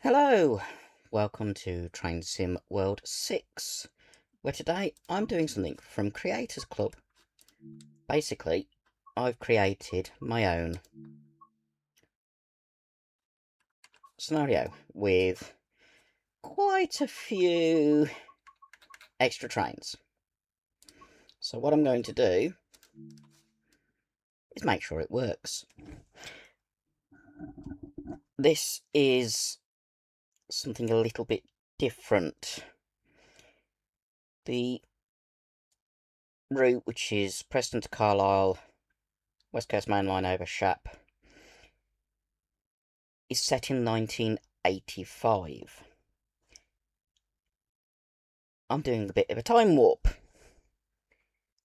Hello, welcome to Train Sim World 6, where today I'm doing something from Creators Club. Basically, I've created my own scenario with quite a few extra trains. So what I'm going to do is make sure it works. This is something a little bit different. The route, which is Preston to Carlisle, West Coast Mainline over Shap, is set in 1985. I'm doing a bit of a time warp,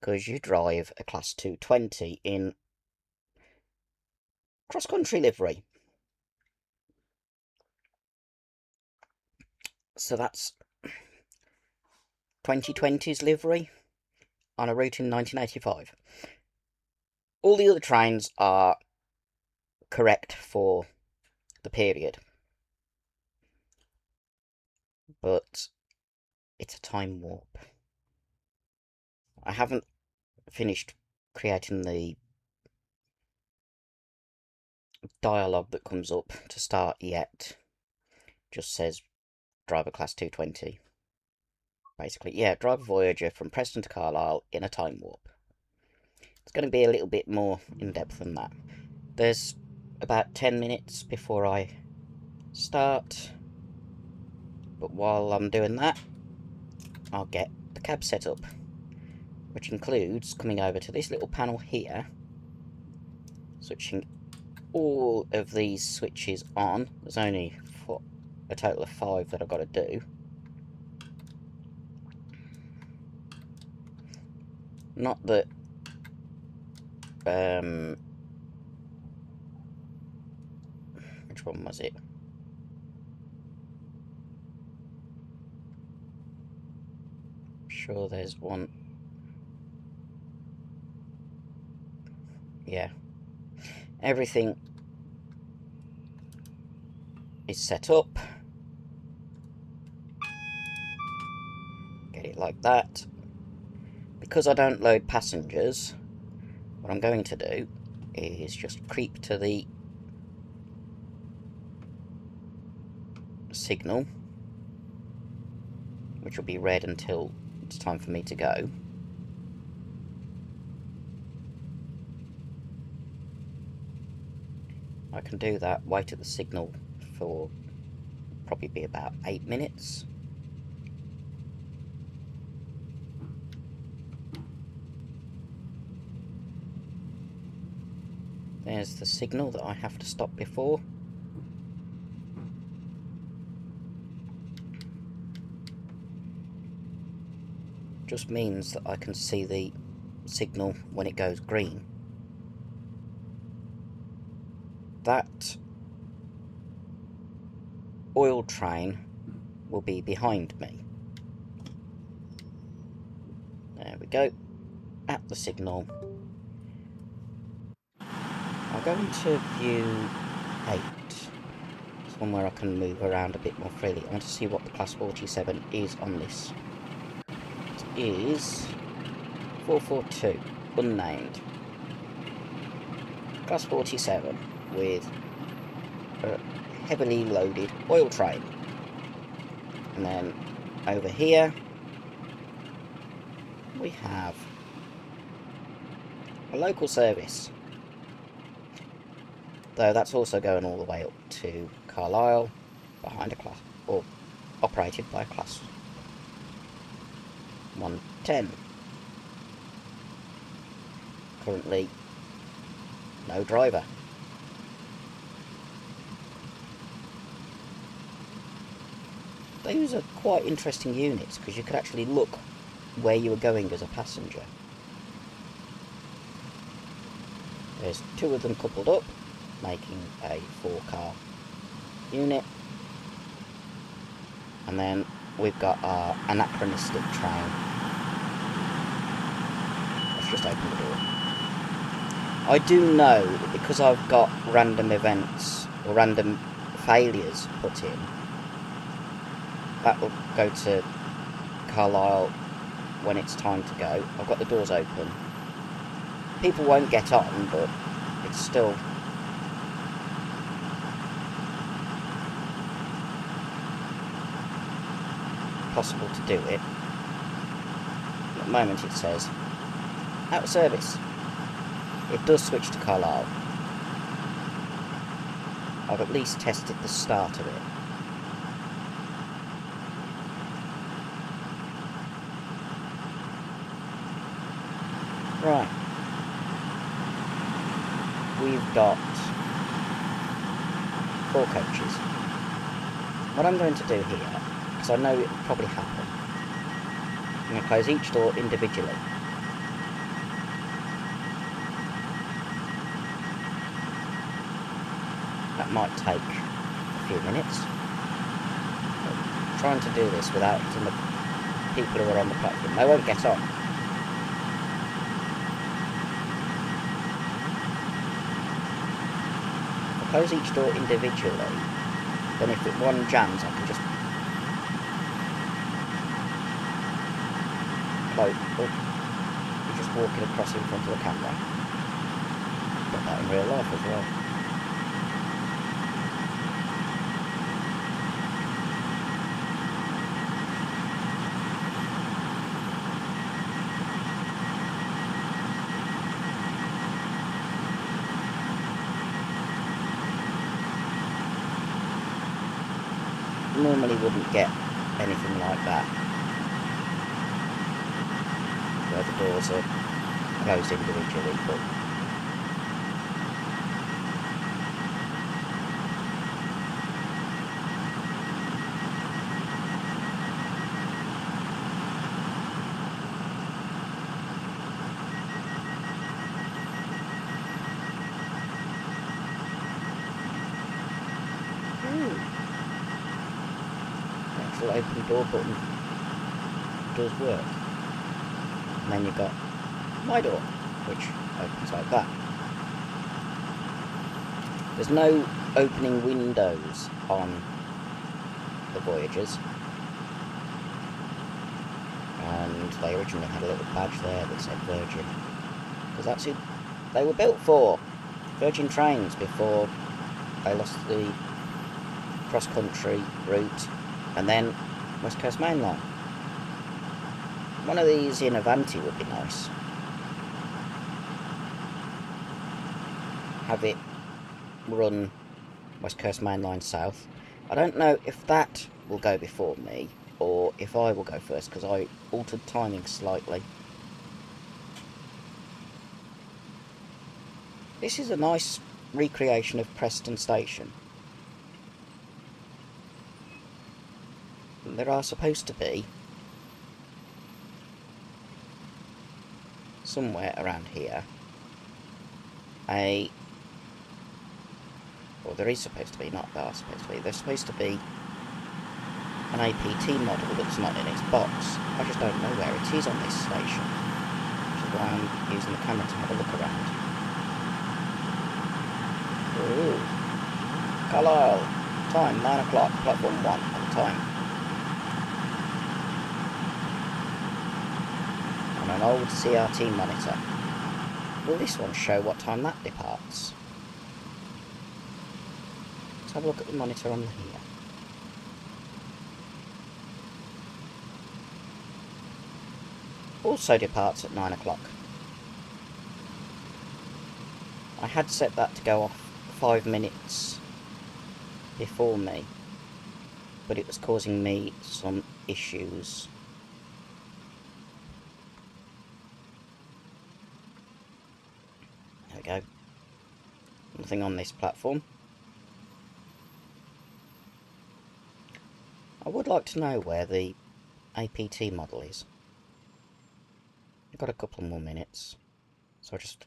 because you drive a Class 220 in cross-country livery. So that's 2020's livery on a route in 1985. All the other trains are correct for the period, but it's a time warp. I haven't finished creating the dialogue that comes up to start yet. Just says driver Class 220. Basically, yeah, drive a Voyager from Preston to Carlisle in a time warp. It's going to be a little bit more in-depth than that. There's about 10 minutes before I start, but while I'm doing that, I'll get the cab set up, which includes coming over to this little panel here, switching all of these switches on. There's only a total of 5 that I've got to do. Not that which one was it? Sure, there's one. Yeah. Everything is set up. Get it like that. Because I don't load passengers, what I'm going to do is just creep to the signal, which will be red until it's time for me to go. I can do that, wait at the signal for probably be about 8 minutes. There's the signal that I have to stop before. Just means that I can see the signal when it goes green. That oil train will be behind me. There we go. At the signal. I'll go into view 8. It's one where I can move around a bit more freely. I want to see what the Class 47 is on this. It is 442, unnamed. Class 47 with a heavily loaded oil train. And then over here we have a local service, though that's also going all the way up to Carlisle behind a class, or operated by a Class 110. Currently no driver. Those are quite interesting units, because you could actually look where you were going as a passenger. There's 2 of them coupled up, making a 4-car unit. And then we've got our anachronistic train. Let's just open the door. I do know that because I've got random events or random failures put in, that will go to Carlisle when it's time to go. I've got the doors open. People won't get on, but it's still possible to do it. At the moment it says out of service. It does switch to Carlisle. I've at least tested the start of it. Right. We've got 4 coaches. What I'm going to do here, because I know it will probably happen, I'm going to close each door individually. That might take a few minutes. I'm trying to do this without hitting the people who are on the platform. They won't get on. If I close each door individually, then if one jams, I can just close. Oh, you're just walking across in front of the camera. Got that in real life as well. Normally wouldn't get anything like that, where the doors are closed individually, but open door button does work. And then you've got my door, which opens like that. There's no opening windows on the Voyagers, and they originally had a little badge there that said Virgin, because that's who they were built for. Virgin Trains, before they lost the cross-country route, and then West Coast Mainline. One of these in Avanti would be nice. Have it run West Coast Mainline south. I don't know if that will go before me, or if I will go first, because I altered timing slightly. This is a nice recreation of Preston Station. There are supposed to be, somewhere around here, there is supposed to be, not there are supposed to be, there's supposed to be an APT model that's not in its box. I just don't know where it is on this station, which is why I'm using the camera to have a look around. Ooh. Carlisle, time 9 o'clock, platform 1 at the time. On an old CRT monitor. Will this one show what time that departs? Let's have a look at the monitor on here. Also departs at 9 o'clock. I had set that to go off 5 minutes before me, but it was causing me some issues. There we go. Nothing on this platform. I would like to know where the APT model is. I've got a couple more minutes, so I'll just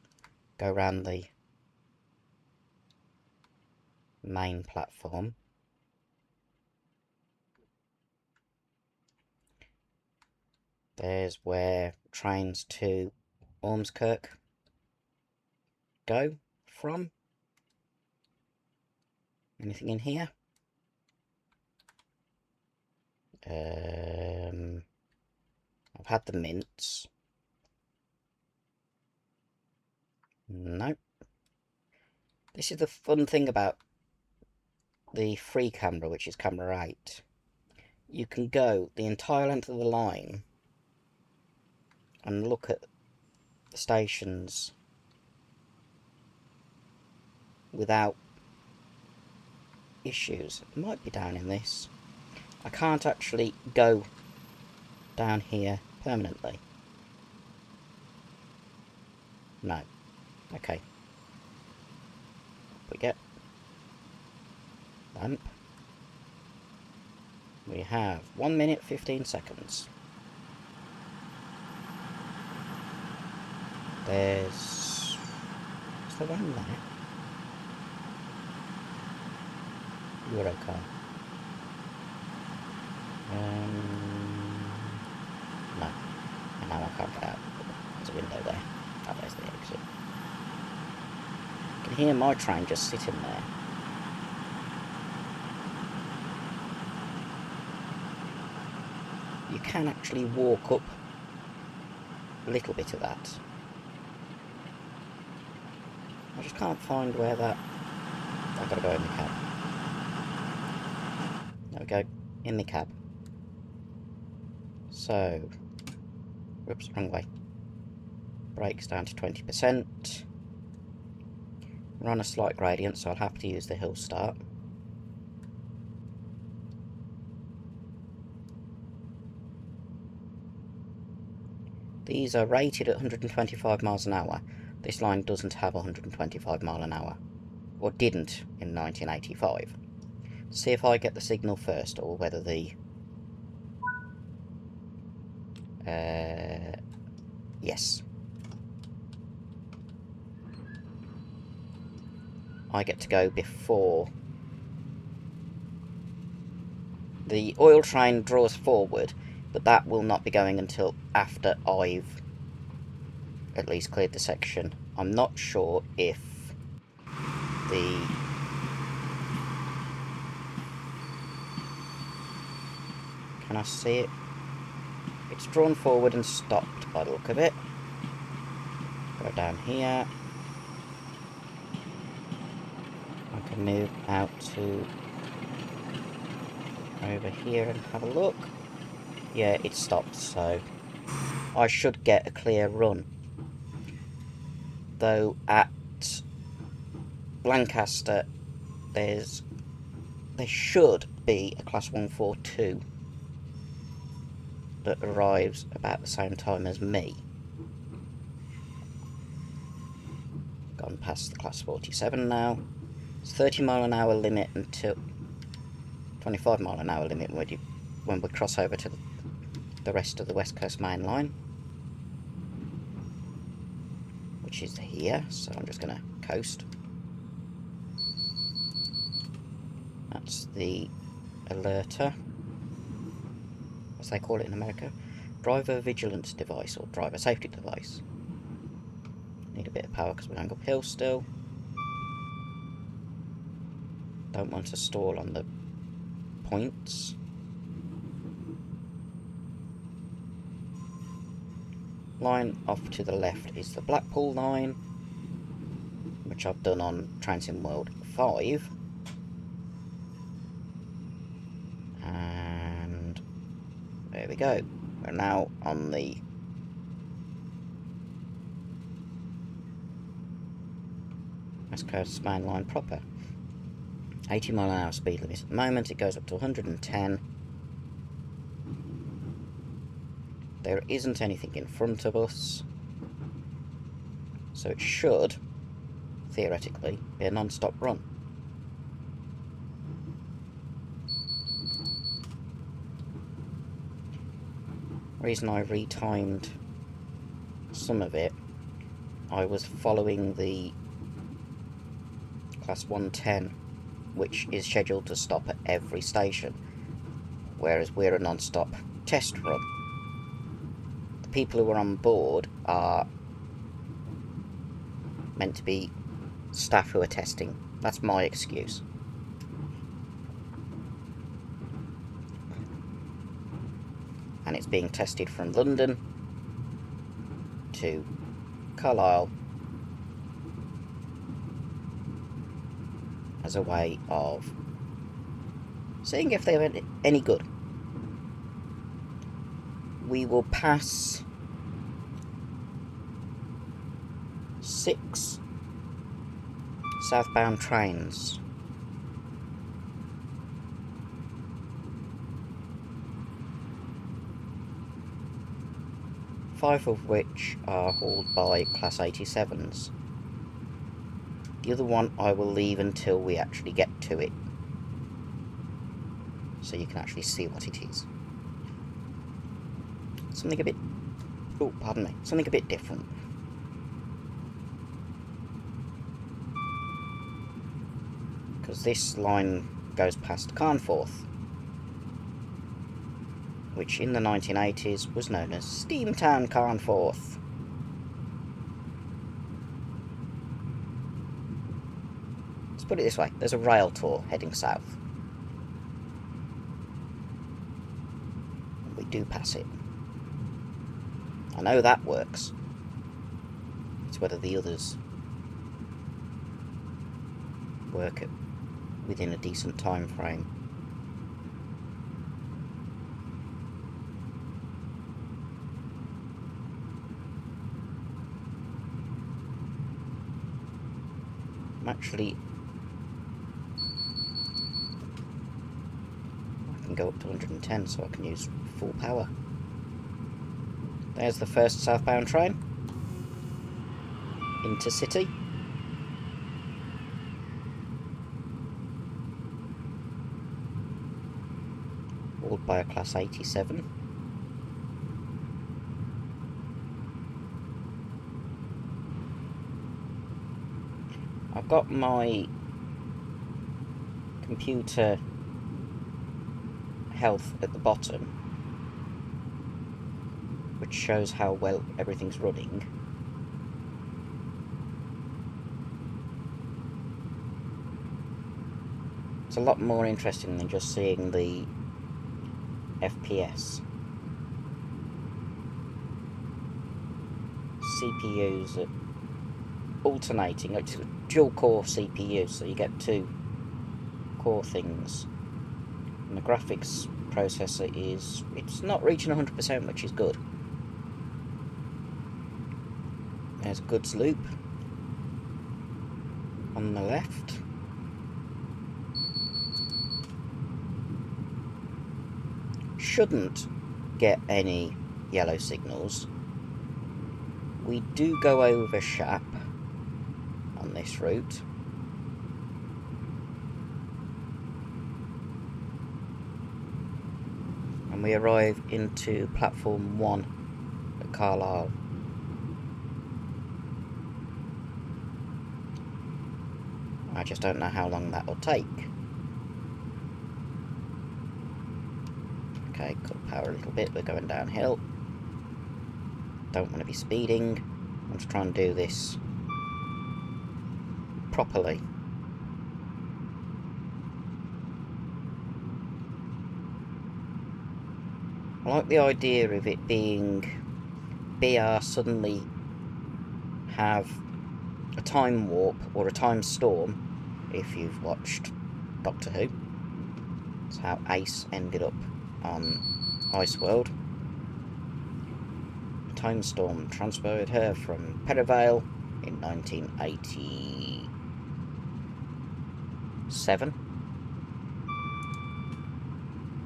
go around the main platform. There's where trains to Ormskirk go from. Anything in here? I've had the mints. No. This is the fun thing about the free camera, which is camera 8. You can go the entire length of the line and look at the stations without issues. It might be down in this. I can't actually go down here permanently. No. Okay. Up we get. Lamp. We have 1 minute 15 seconds. Is there one there? Eurocar. No. And now I can't get out. There's a window there. Oh, there's the exit. You can hear my train just sitting there. You can actually walk up a little bit of that. I just can't find where that... I've got to go in the cab. There we go. In the cab. So... Whoops, wrong way. Brakes down to 20%. We're on a slight gradient, so I'll have to use the hill start. These are rated at 125 miles an hour. This line doesn't have 125 mile an hour. Or didn't in 1985. See if I get the signal first, or whether the... yes. I get to go before... The oil train draws forward, but that will not be going until after I've at least cleared the section. I'm not sure if the... Can I see it? It's drawn forward and stopped by the look of it. Go down here. I can move out to over here and have a look. Yeah, it stopped, so I should get a clear run. Though at Lancaster there should be a Class 142 that arrives about the same time as me. Gone past the Class 47 now. It's 30 mile an hour limit until 25 mile an hour limit when we cross over to the rest of the West Coast Mainline, which is here, so I'm just going to coast. That's the alerter, as they call it in America. Driver vigilance device, or driver safety device. Need a bit of power because we're going uphill still. Don't want to stall on the points. Line off to the left is the Blackpool line, which I've done on Transim World 5. And there we go. We're now on the West Coast Mainline proper. 80 mile an hour speed limit at the moment. It goes up to 110. There isn't anything in front of us, so it should, theoretically, be a non-stop run. The reason I retimed some of it, I was following the Class 110, which is scheduled to stop at every station, whereas we're a non-stop test run. The people who are on board are meant to be staff who are testing. That's my excuse. and it's being tested from London to Carlisle as a way of seeing if they're any good. We will pass 6 southbound trains. Five of which are hauled by Class 87s. The other one I will leave until we actually get to it, so you can actually see what it is. Something a bit... oh, pardon me. Something a bit different. Because this line goes past Carnforth, which in the 1980s was known as Steamtown Carnforth. Let's put it this way, there's a rail tour heading south. We do pass it. I know that works. It's whether the others work within a decent time frame. Actually, I can go up to 110, so I can use full power. There's the first southbound train, intercity. Hauled by a Class 87. I've got my computer health at the bottom, which shows how well everything's running. It's a lot more interesting than just seeing the FPS. CPUs are alternating, it's a dual core CPU, so you get 2 core things. And the graphics processor it's not reaching 100%, which is good. There's a goods loop on the left. Shouldn't get any yellow signals. We do go over Shap on this route. And we arrive into platform 1 at Carlisle. I just don't know how long that will take. Okay, cut power a little bit, we're going downhill. Don't want to be speeding. I want to try and do this properly. I like the idea of it being BR suddenly have a time warp or a time storm, if you've watched Doctor Who. That's how Ace ended up on Iceworld. A time storm transferred her from Perivale in 1987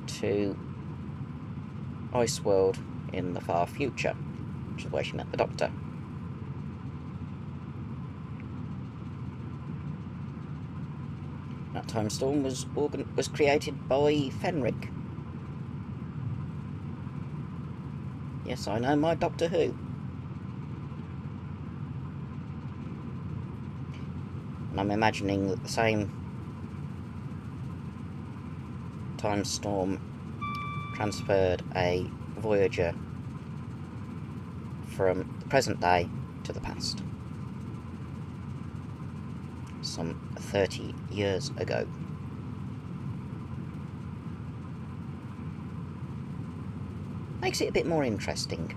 to Iceworld in the far future, which is where she met the Doctor. That time storm was created by Fenric. Yes, I know my Doctor Who. And I'm imagining that the same time storm transferred a Voyager from the present day to the past, some 30 years ago. Makes it a bit more interesting.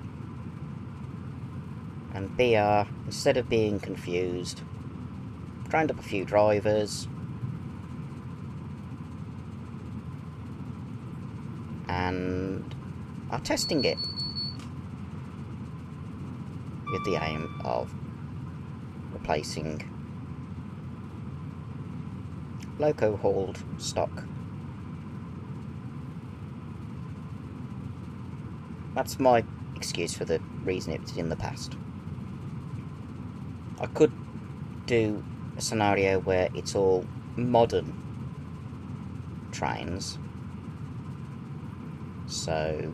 And BR, instead of being confused, trained up a few drivers and are testing it with the aim of replacing loco hauled stock. That's my excuse for the reason it was in the past. I could do a scenario where it's all modern trains, so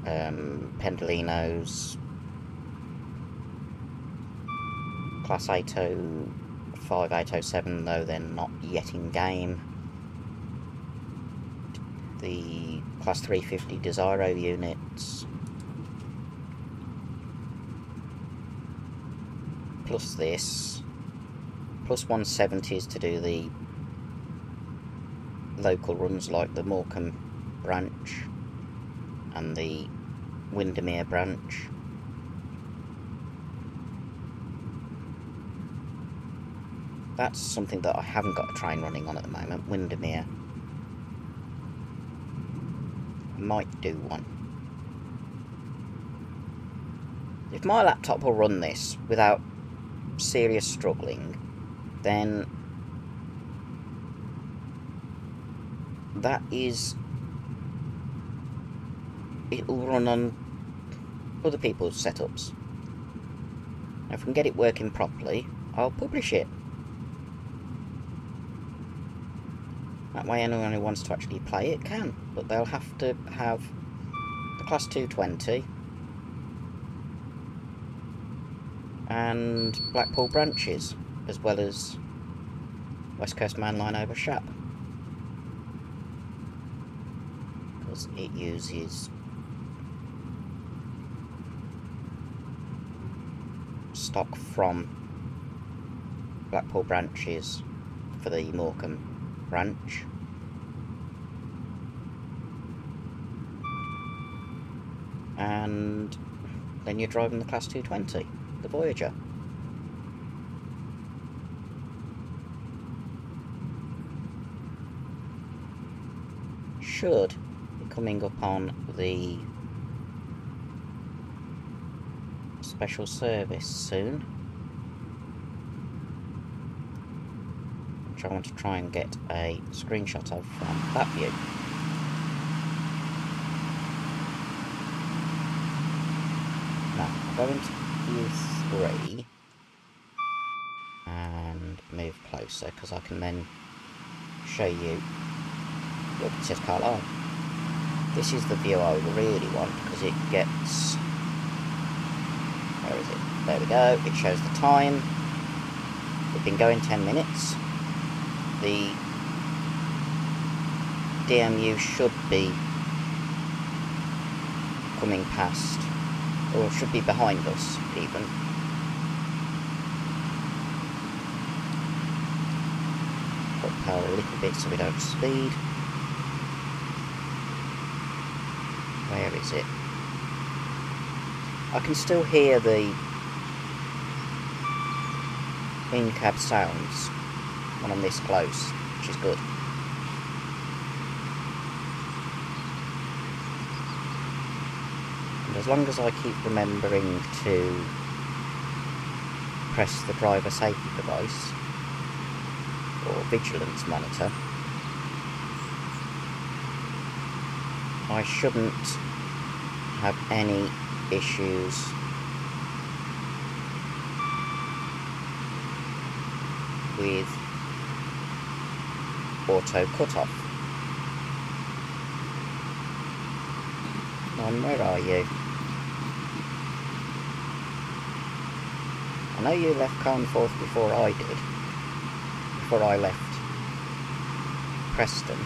Pendolinos, Class 805, 807, though they're not yet in game, the Class 350 Desiro units, plus this, plus 170s to do the local runs like the Morecambe branch and the Windermere branch. That's something that I haven't got a train running on at the moment, Windermere. Might do one. If my laptop will run this without serious struggling, then that is, it'll run on other people's setups. Now, if we can get it working properly, I'll publish it. That way anyone who wants to actually play it can, but they'll have to have the Class 220 and Blackpool branches, as well as West Coast Mainline over Shap, because it uses stock from Blackpool branches for the Morecambe branch. And then you're driving the Class 220, the Voyager. Should be coming up on the special service soon, which I want to try and get a screenshot of from that view. Now, I'll go into view 3 and move closer, because I can then show you. Look, it says Carlisle. This is the view I really want, because it gets... Where is it? There we go. It shows the time. We've been going 10 minutes. The DMU should be coming past, or should be behind us even. Put power a little bit so we don't speed. Where is it? I can still hear the in-cab sounds when I'm this close, which is good. And as long as I keep remembering to press the driver safety device or vigilance monitor, I shouldn't have any issues with auto cutoff. Where are you? I know you left Carnforth before I did, before I left Preston.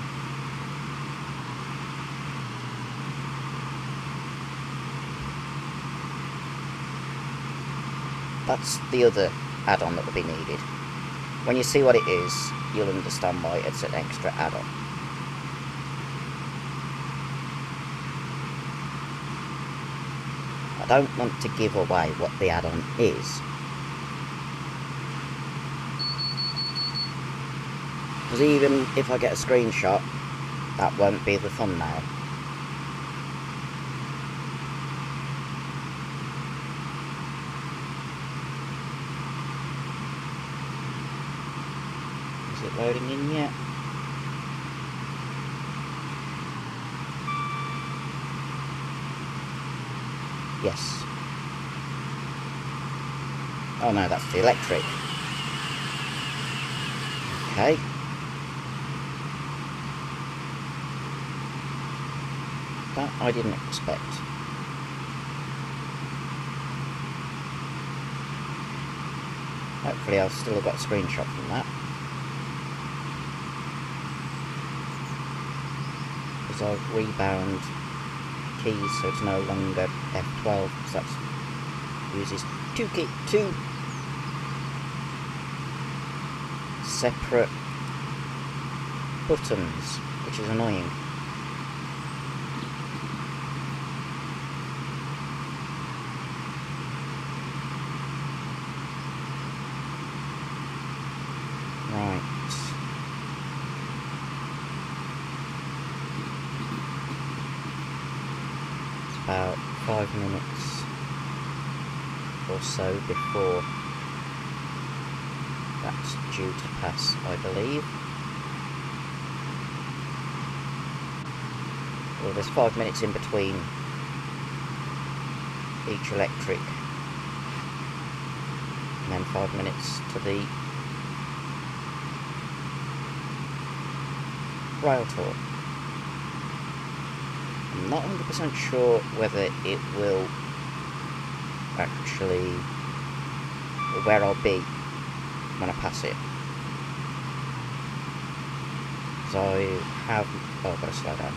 That's the other add-on that will be needed. When you see what it is, you'll understand why it's an extra add-on. don't want to give away what the add-on is. Because even if I get a screenshot, that won't be the thumbnail. Is it loading in yet? Yes. Oh no, that's the electric. Okay. That I didn't expect. Hopefully I've still got a screenshot from that. Because I've rebound keys so it's no longer F12, because that uses two separate buttons, which is annoying. Right. It's about 5 minutes or so before that's due to pass, I believe. Well, there's 5 minutes in between each electric, and then 5 minutes to the rail tour. I'm not 100% sure whether it will actually, or where I'll be when I pass it. So I have, oh, I've got to slow down.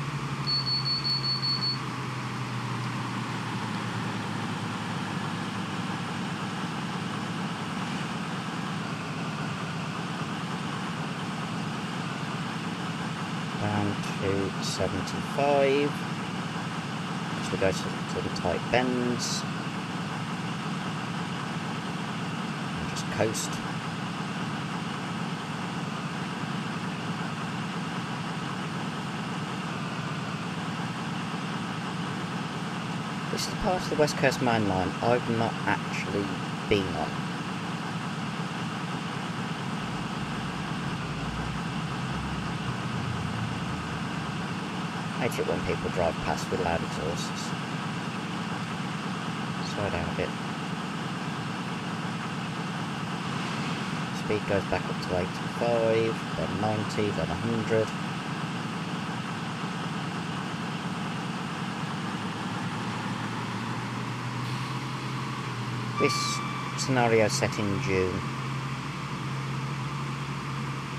Down to 75, as we go to the tight bends, and just coast. This is part of the West Coast Mainline I've not actually been on. I hate it when people drive past with loud exhausts. Slow down a bit. Speed goes back up to 85, then 90, then 100. This scenario set in June,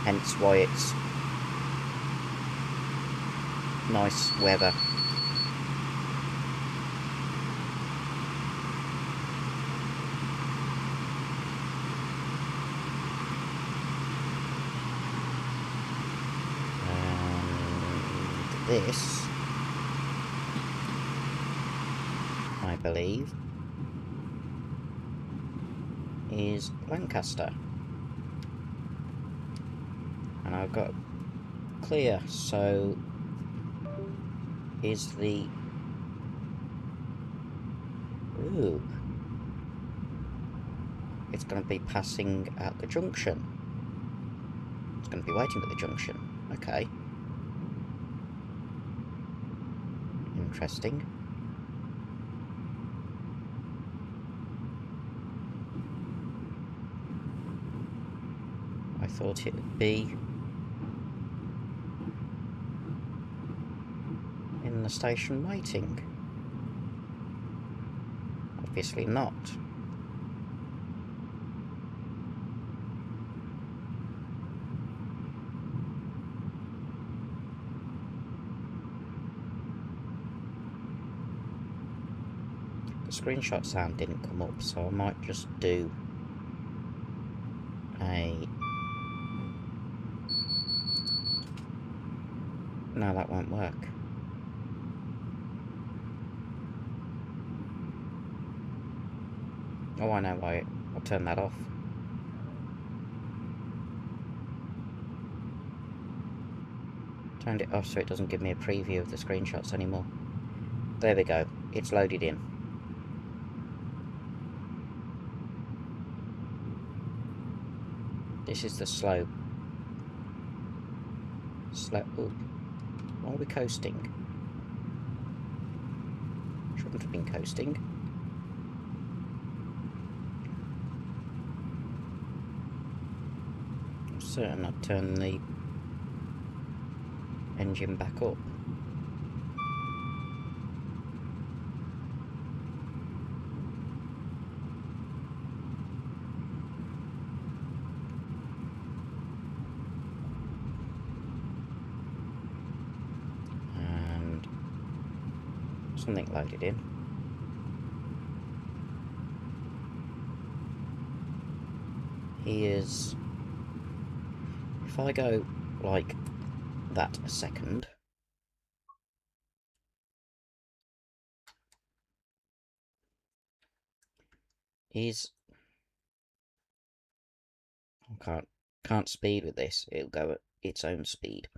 hence why it's nice weather. And this, I believe, is Lancaster. And I've got clear, so is the... Ooh. It's going to be passing at the junction. It's going to be waiting at the junction. Okay. Interesting. I thought it would be in the station waiting. Obviously not. The screenshot sound didn't come up, so I might just do a... No, that won't work. Oh, I know why. I'll turn that off. Turned it off so it doesn't give me a preview of the screenshots anymore. There we go. It's loaded in. This is the slow. Ooh. Why are we coasting? Shouldn't have been coasting. I'm certain I'd turn the engine back up. And something loaded in. Here's... If I go like that a second... Is... I can't speed with this. It'll go at its own speed.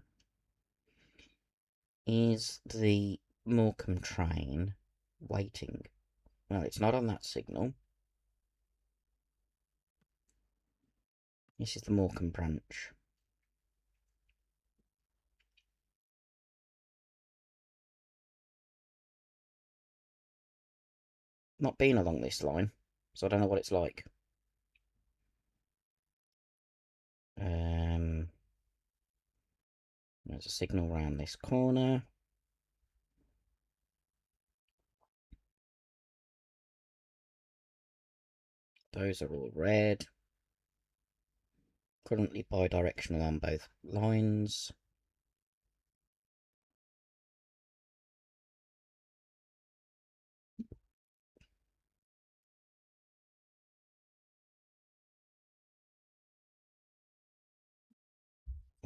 Is the Morecambe train waiting? No, it's not on that signal. This is the Morecambe branch. Not been along this line, so I don't know what it's like. There's a signal round this corner. Those are all red. Currently bi-directional on both lines.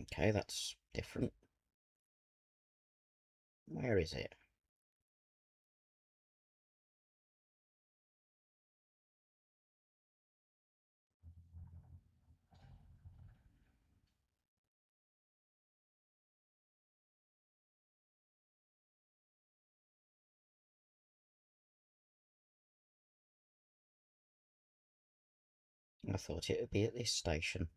Okay, that's different. Where is it? I thought it would be at this station.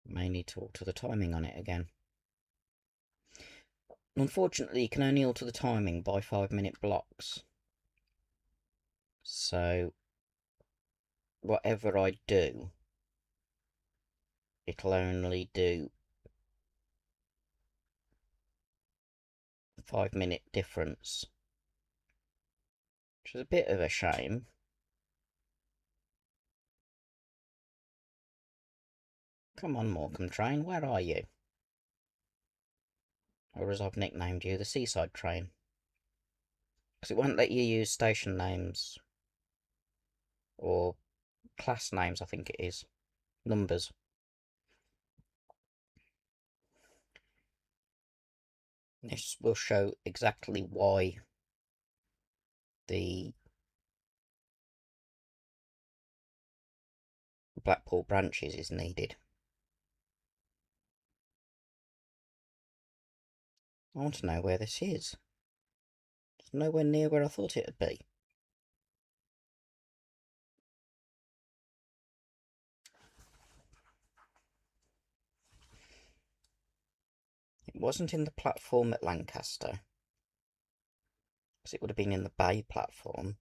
May need to alter the timing on it again. Unfortunately, you can only alter the timing by 5-minute blocks. So, whatever I do, it'll only do 5-minute difference. Which is a bit of a shame. Come on, Morecambe train, where are you? Or as I've nicknamed you, the Seaside train. Because it won't let you use station names. Or class names, I think it is. Numbers. This will show exactly why the Blackpool branches is needed. I want to know where this is. It's nowhere near where I thought it would be. It wasn't in the platform at Lancaster, because it would have been in the Bay platform.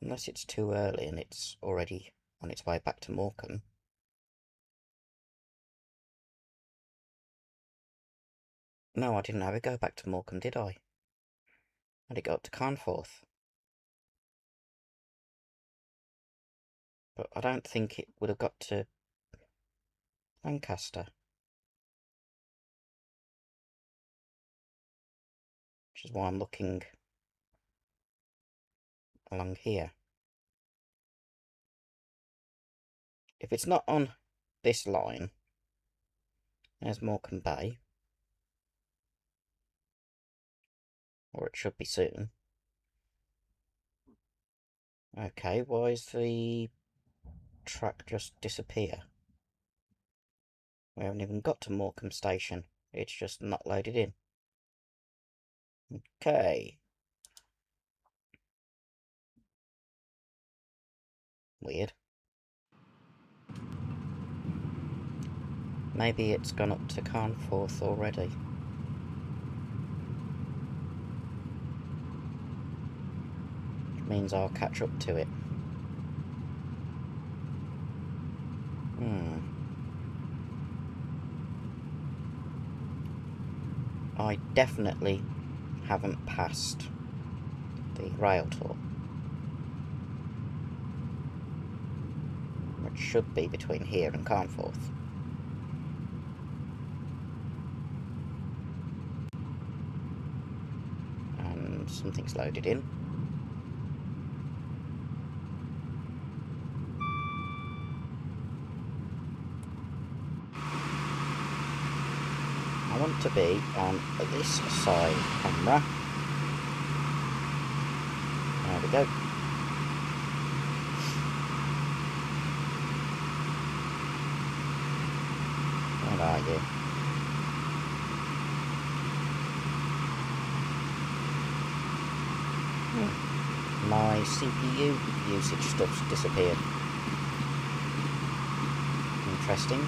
Unless it's too early and it's already on its way back to Morecambe. No, I didn't have it go back to Morecambe, did I? I had it go up to Carnforth. But I don't think it would have got to Lancaster. Which is why I'm looking along here. If it's not on this line, There's Morecambe Bay. Or it should be soon. Okay, why is the track just disappear? We haven't even got to Morecambe Station. It's just not loaded in. Okay. Weird. Maybe it's gone up to Carnforth already. Which means I'll catch up to it. I definitely haven't passed the rail tour. Which should be between here and Carnforth. And something's loaded in. I want to be on this side camera. There we go. Where are you? My CPU usage stuff's disappeared. Interesting.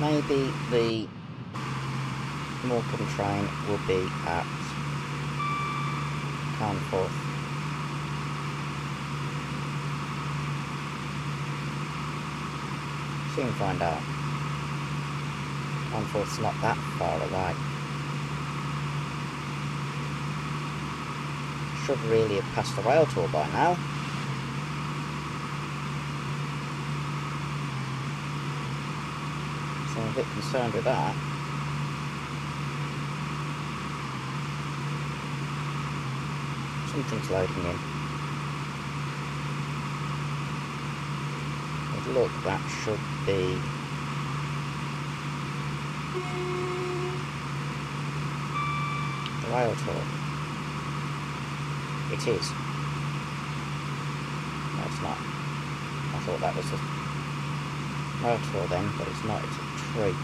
Maybe the Morecambe train will be at Carnforth. Soon find out. Carnforth's not that far away. Should really have passed the rail tour by now. So I'm a bit concerned with that. Something's loading in. But look, that should be... the rail tour. It is. No, it's not. I thought that was a rail tour then, but it's not. It's a tree.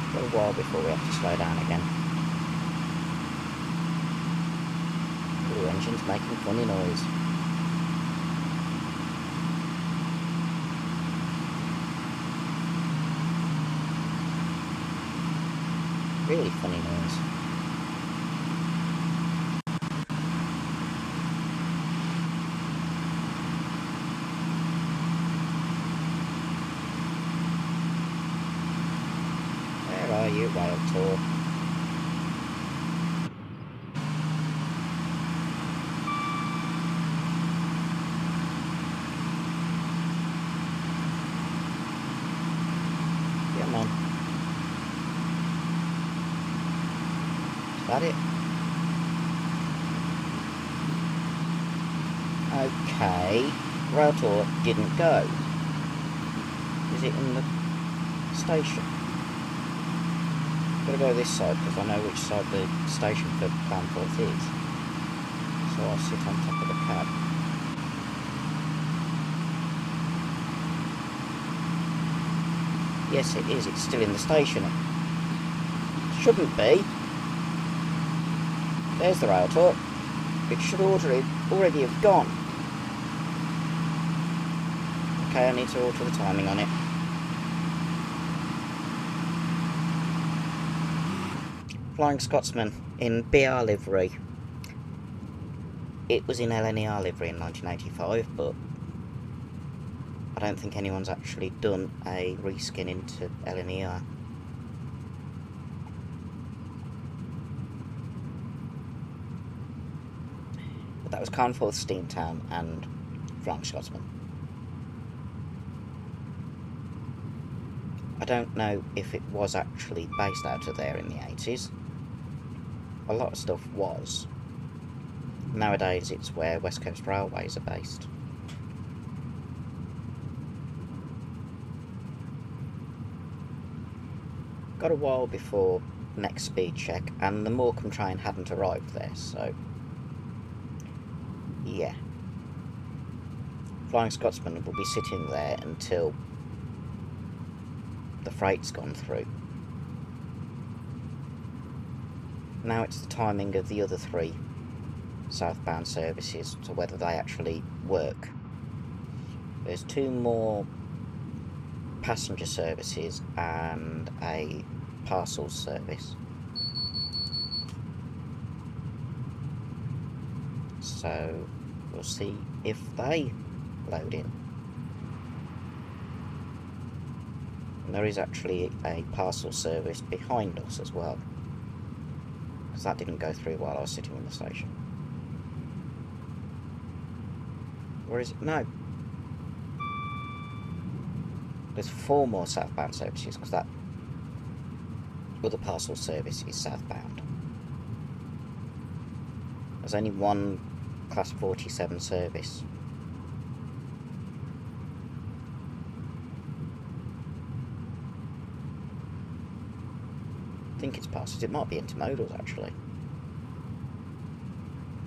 A little while before we have to slow down again. The engine's making funny noise. Really funny noise. Where are you, rail tour? Come on. Is that it? Okay. Rail tour didn't go. Is it in the station? Gotta go this side because I know which side the station for Carnforth is. So I'll sit on top of the cab. Yes, it is. It's still in the station. It shouldn't be. There's the rail tour. It should already have gone. Okay, I need to alter the timing on it. Flying Scotsman in BR livery. It was in LNER livery in 1985, but I don't think anyone's actually done a reskin into LNER. But that was Carnforth, Steamtown and Flying Scotsman. I don't know if it was actually based out of there in the 80s. A lot of stuff was. Nowadays it's where West Coast Railways are based. Got a while before next speed check, and the Morecambe train hadn't arrived there, so yeah. Flying Scotsman will be sitting there until the freight's gone through. Now it's the timing of the other 3 southbound services to whether they actually work. There's 2 more passenger services and a Parcels service. So we'll see if they load in. And there is actually a parcel service behind us as well, because that didn't go through while I was sitting in the station. Where is it? No. There's 4 more southbound services, because that other parcel service is southbound. There's only 1 Class 47 service. I think it's Parcels. It might be intermodals, actually.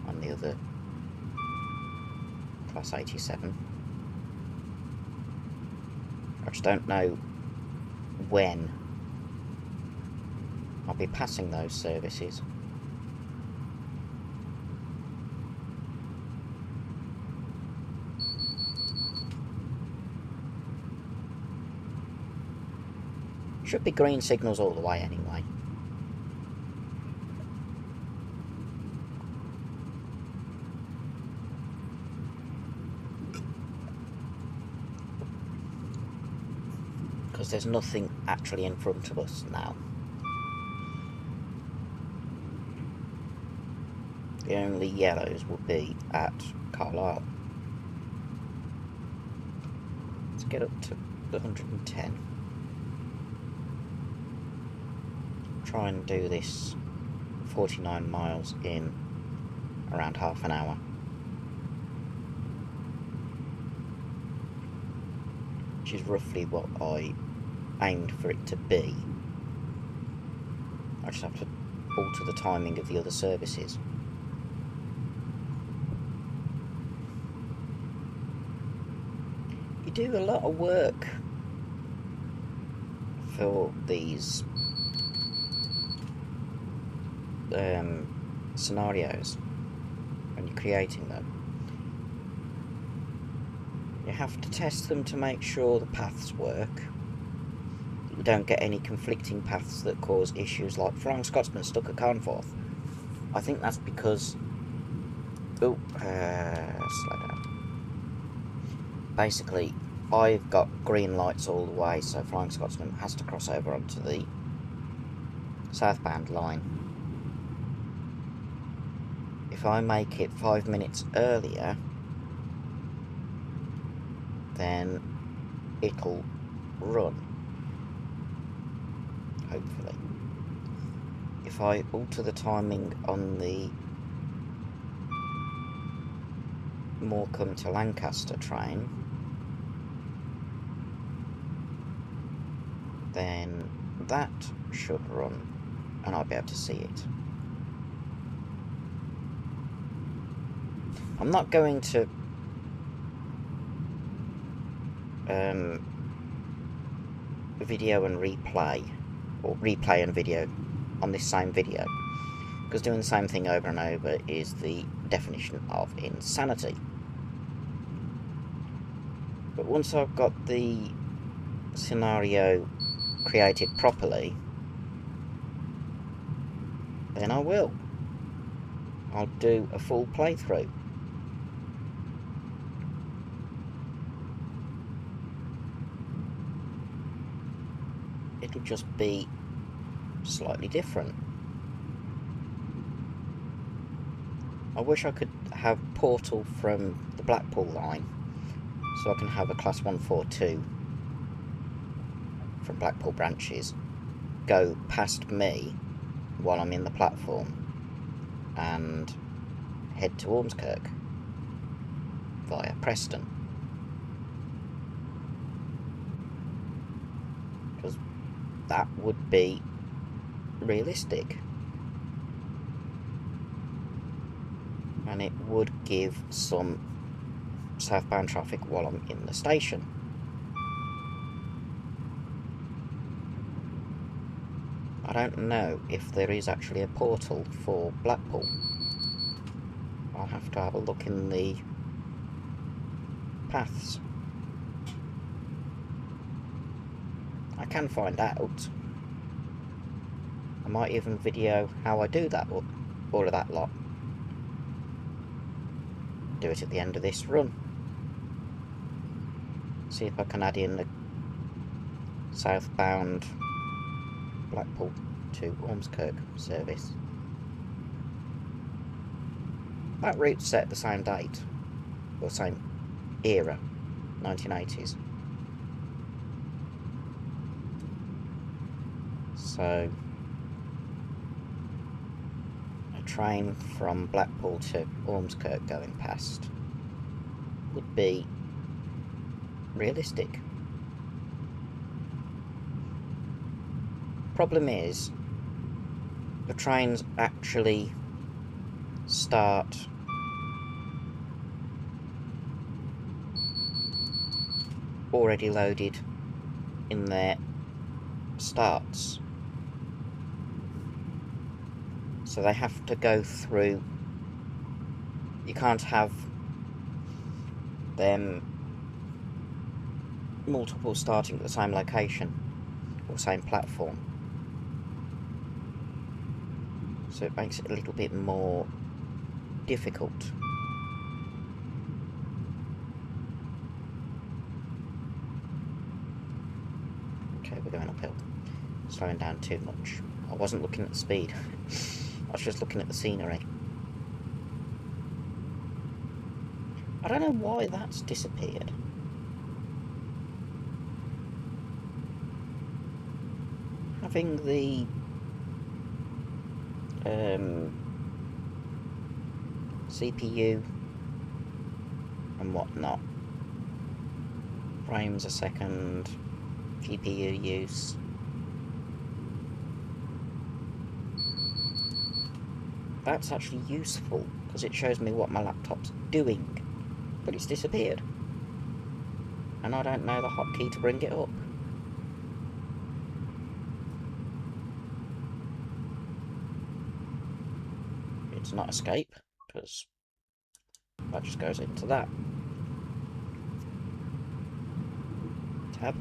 On the other Class 87. I just don't know when I'll be passing those services. Should be green signals all the way anyway. Because there's nothing actually in front of us now. The only yellows will be at Carlisle. Let's get up to the 110. Try and do this 49 miles in around half an hour. Which is roughly what I aimed for it to be. I just have to alter the timing of the other services. You do a lot of work for these scenarios when you're creating them. You have to test them to make sure the paths work. You don't get any conflicting paths that cause issues like Flying Scotsman stuck at Carnforth. I think that's because... Oh, slow down. Basically, I've got green lights all the way, so Flying Scotsman has to cross over onto the southbound line. If I make it 5 minutes earlier, then it'll run, hopefully. If I alter the timing on the Morecambe to Lancaster train, then that should run and I'll be able to see it. I'm not going to video and replay, or replay and video on this same video, because doing the same thing over and over is the definition of insanity. But once I've got the scenario created properly, then I'll do a full playthrough. It'll just be slightly different. I wish I could have Portal from the Blackpool line, so I can have a Class 142 from Blackpool branches go past me while I'm in the platform and head to Ormskirk via Preston. Because that would be realistic. And it would give some southbound traffic while I'm in the station. I don't know if there is actually a portal for Blackpool. I'll have to have a look in the paths. I can find out. I might even video how I do that, or all of that lot. Do it at the end of this run. See if I can add in the southbound Blackpool to Ormskirk service. That route's set at the same date, or same era, 1980s. So, a train from Blackpool to Ormskirk going past would be realistic. Problem is, the trains actually start already loaded in their starts. So they have to go through. You can't have them multiple starting at the same location or same platform. So it makes it a little bit more difficult. Okay, we're going uphill. Slowing down too much. I wasn't looking at the speed. I was just looking at the scenery. I don't know why that's disappeared. Having the CPU and whatnot, frames a second, GPU use. That's actually useful because it shows me what my laptop's doing, but it's disappeared and I don't know the hotkey to bring it up. It's not escape, because that just goes into that. Tab.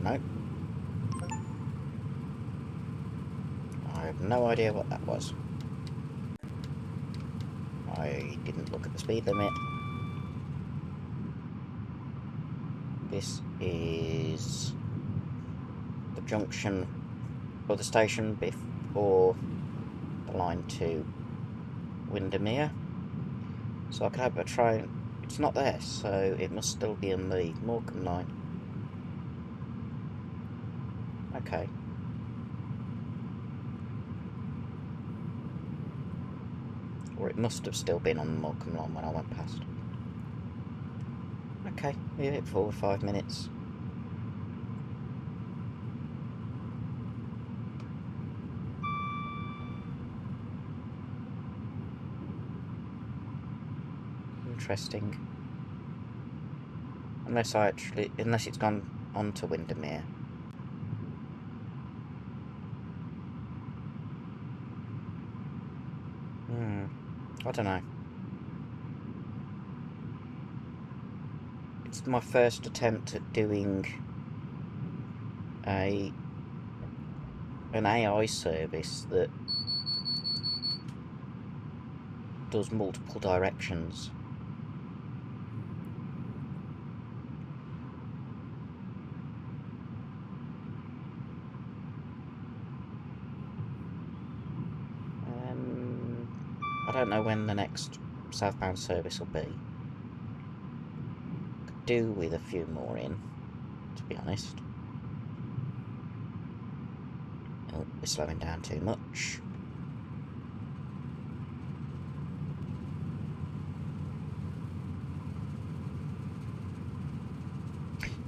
Nope. I have no idea what that was. I didn't look at the speed limit. This is the junction or the station before the line to Windermere. So I could have a train. It's not there, so it must still be in the Morecambe line. Okay. Or it must have still been on the Morecambe line when I went past. Okay, leave it for 5 minutes. Interesting. Unless it's gone on to Windermere. I don't know. It's my first attempt at doing an AI service that does multiple directions. I don't know when the next southbound service will be. Could do with a few more in. to be honest. Oh, we're slowing down too much.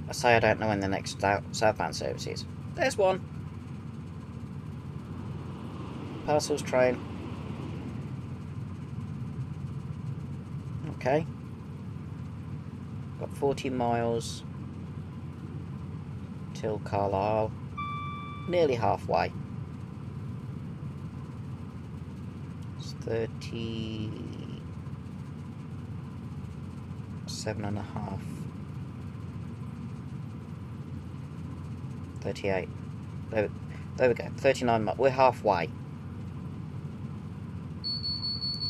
I say I don't know when the next southbound service is. There's one. Parcels train. Okay. Got 40 miles till Carlisle. Nearly halfway. It's 37.5. 38. There we go. 39 miles. We're halfway.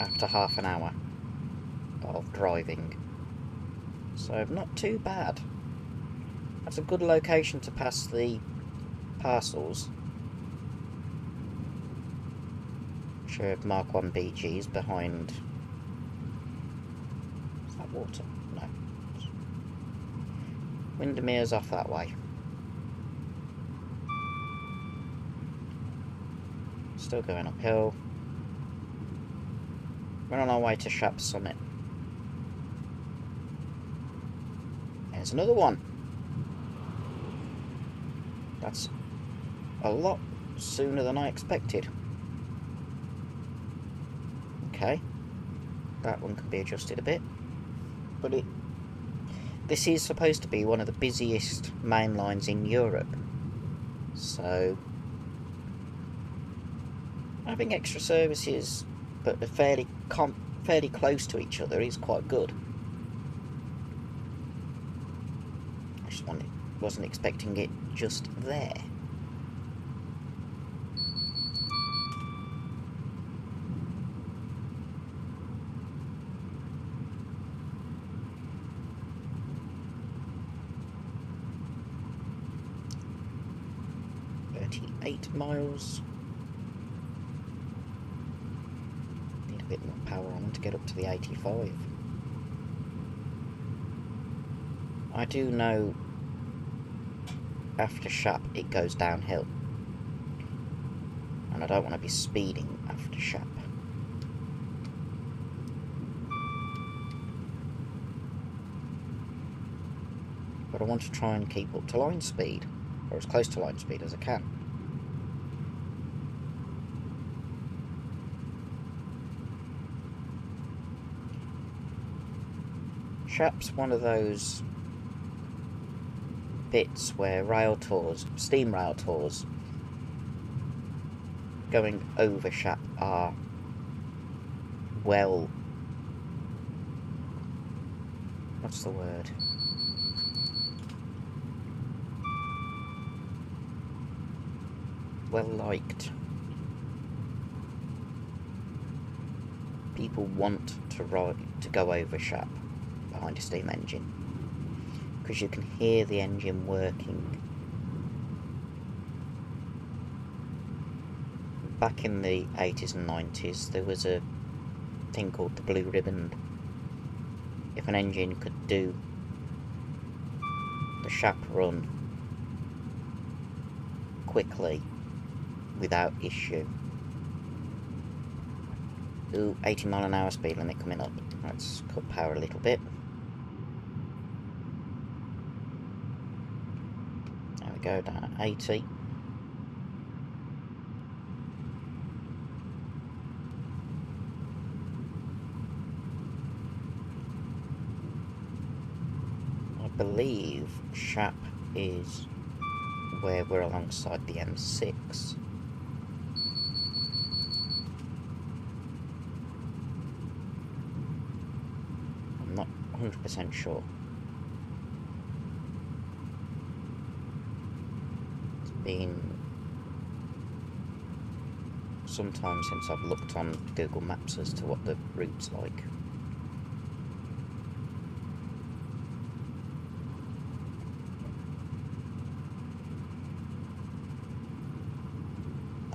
After half an hour of driving. So not too bad. That's a good location to pass the Parcels. Sure, Mark 1 BG's behind. Is that water? No. Windermere's off that way. Still going uphill. We're on our way to Shap Summit. There's another one. That's a lot sooner than I expected. Okay. That one can be adjusted a bit. But this is supposed to be one of the busiest main lines in Europe. So having extra services but they're fairly close to each other is quite good. I just wasn't expecting it just there. .8 miles. Need a bit more power on to get up to the 85. I do know after Shap it goes downhill, and I don't want to be speeding after Shap. But I want to try and keep up to line speed, or as close to line speed as I can. Shap's one of those bits where rail tours, steam rail tours, going over Shap are well... what's the word? Well liked. People want to go over Shap behind a steam engine because you can hear the engine working. Back in the 80s and 90s there was a thing called the blue ribbon. If an engine could do the Shap run quickly without issue. Ooh, 80 mile an hour speed limit coming up. Let's cut power a little bit. There we go, down at 80. I believe Shap is where we're alongside the M6. I'm not 100% sure. It's been some time since I've looked on Google Maps as to what the route's like.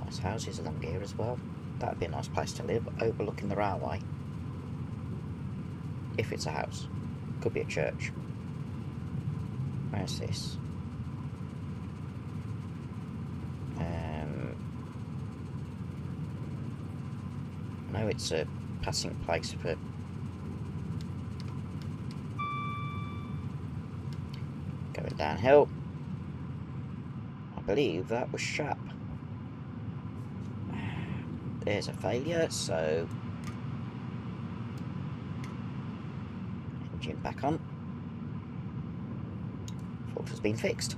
Nice houses along here as well. That'd be a nice place to live, overlooking the railway. If it's a house. Could be a church. Where's this? know it's a passing place for... Going downhill. I believe that was Shap. There's a failure, so... Engine back on. Fault has been fixed.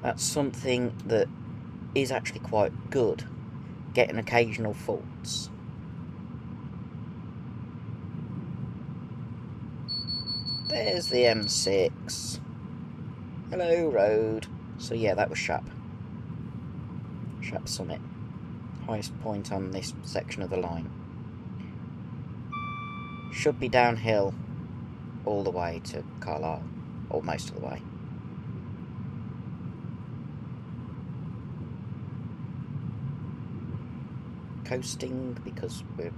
That's something that is actually quite good. Getting occasional faults. There's the M6. Hello, road. So yeah, that was Shap. Shap Summit. Highest point on this section of the line. Should be downhill all the way to Carlisle. Or most of the way. Coasting because we're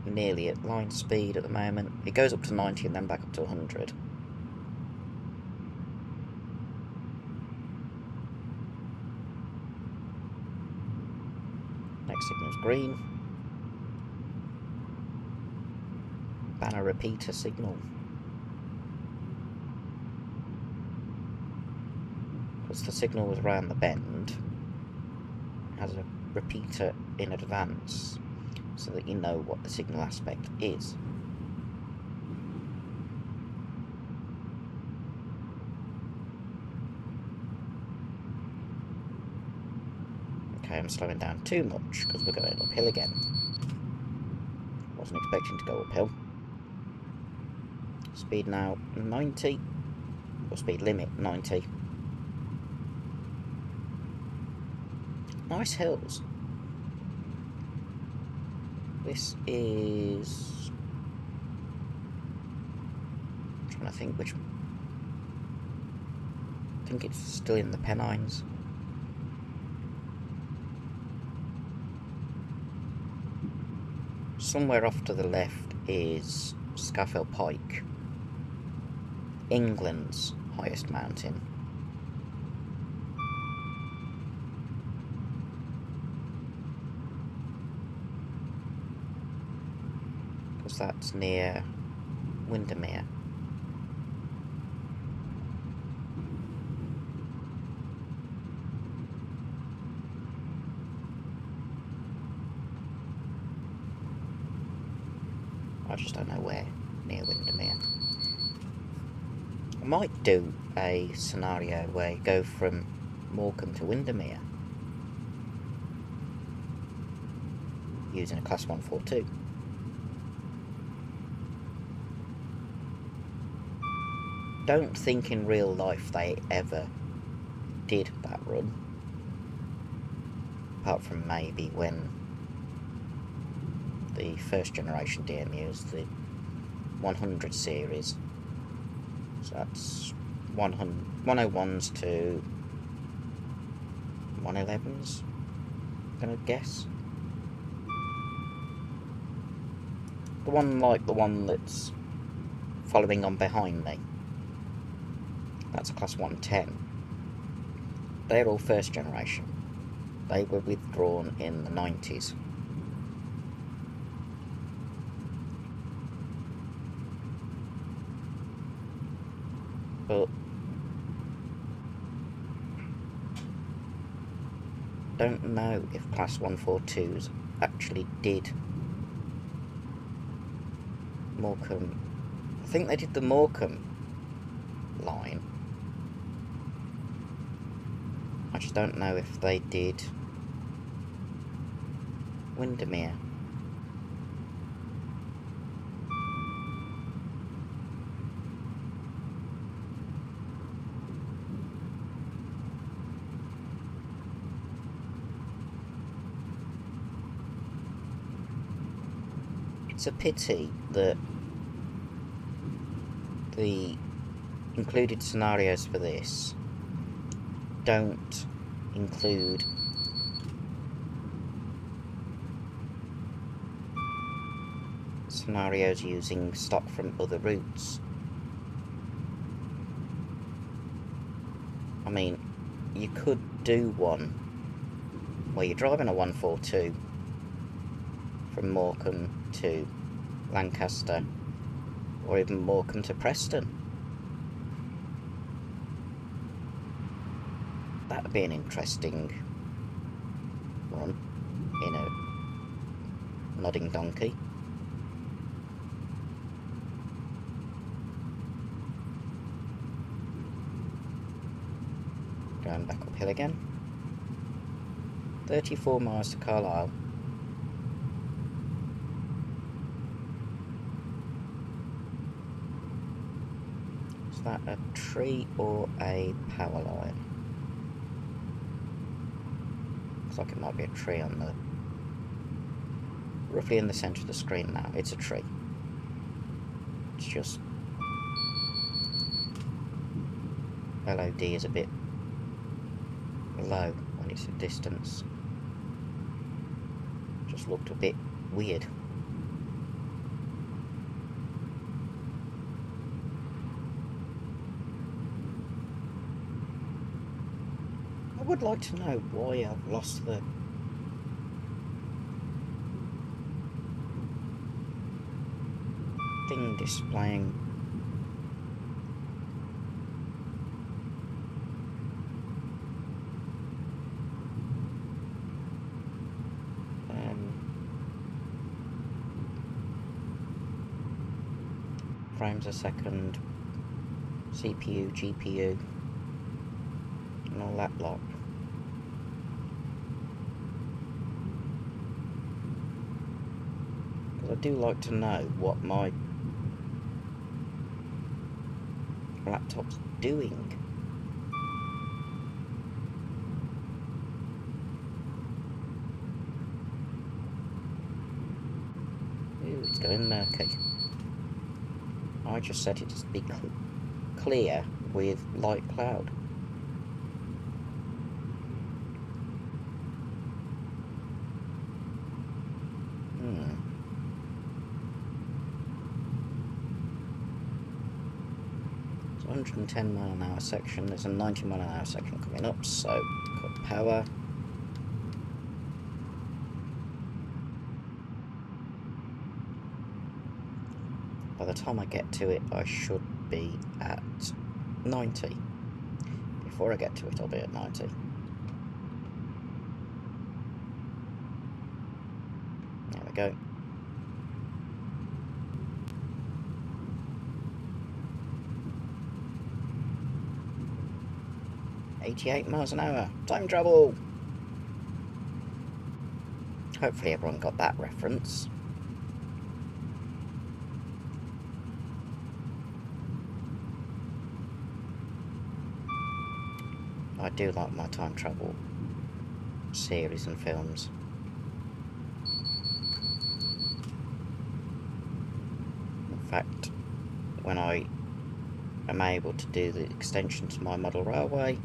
nearly at line speed at the moment. It goes up to 90 and then back up to 100. Next signal's green. Banner repeater signal. Because the signal was round the bend, it has a repeater in advance so that you know what the signal aspect is. Okay, I'm slowing down too much because we're going uphill again. Wasn't expecting to go uphill. Speed now 90, or speed limit 90. Nice hills. This is... I'm trying to think which... I think it's still in the Pennines. Somewhere off to the left is Scafell Pike, England's highest mountain. Because that's near Windermere. I just don't know where near Windermere. I might do a scenario where you go from Morecambe to Windermere using a Class 142. Don't think in real life they ever did that run, apart from maybe when the first generation DMUs, the 100 series, so that's 101s to 111s, I'm gonna guess. The one like the one that's following on behind me, that's a Class 110. They're all first generation. They were withdrawn in the 90s. But don't know if Class 142s actually did Morecambe. I think they did the Morecambe line. I just don't know if they did Windermere. It's a pity that the included scenarios for this don't include scenarios using stock from other routes. I mean, you could do one Well, you're driving a 142 from Morecambe to Lancaster, or even Morecambe to Preston. That would be an interesting one in a nodding donkey. Going back uphill again. 34 miles to Carlisle. Is that a tree or a power line? Looks like it might be a tree on the... roughly in the centre of the screen now. It's a tree. It's just... LOD is a bit low when it's at distance. Just looked a bit weird. I would like to know why I've lost the thing displaying. Frames a second, CPU, GPU, and all that lot. Because I do like to know what my laptop's doing. Ooh, it's going murky. I just set it to be clear with light cloud. It's a 110 mile an hour section. There's a 90 mile an hour section coming up, so cut power. By the time I get to it, I should be at 90. Before I get to it, I'll be at 90. There we go. $88 miles an hour. Time travel! Hopefully everyone got that reference. I do like my time travel series and films. In fact, when I am able to do the extension to my model railway,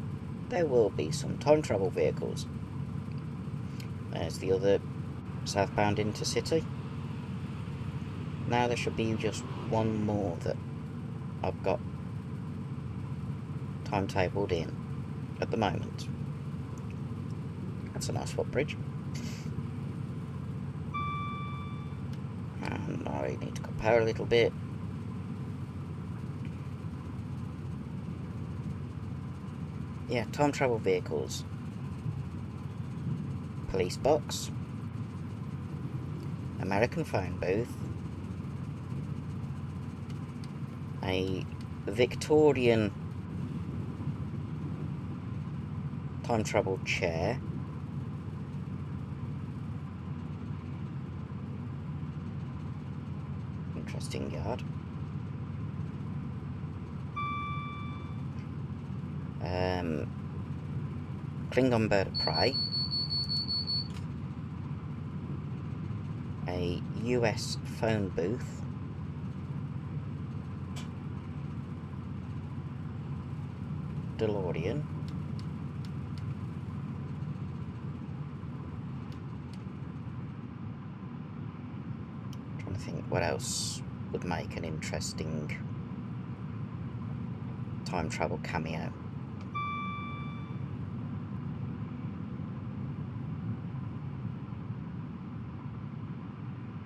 there will be some time travel vehicles. There's the other southbound intercity. Now there should be just one more that I've got timetabled in at the moment. That's a nice footbridge. And I need to compare a little bit. Yeah, time travel vehicles. Police box. American phone booth. A Victorian time travel chair. Interesting yard. Klingon bird of prey. A US phone booth. DeLorean. Trying to think what else would make an interesting time travel cameo.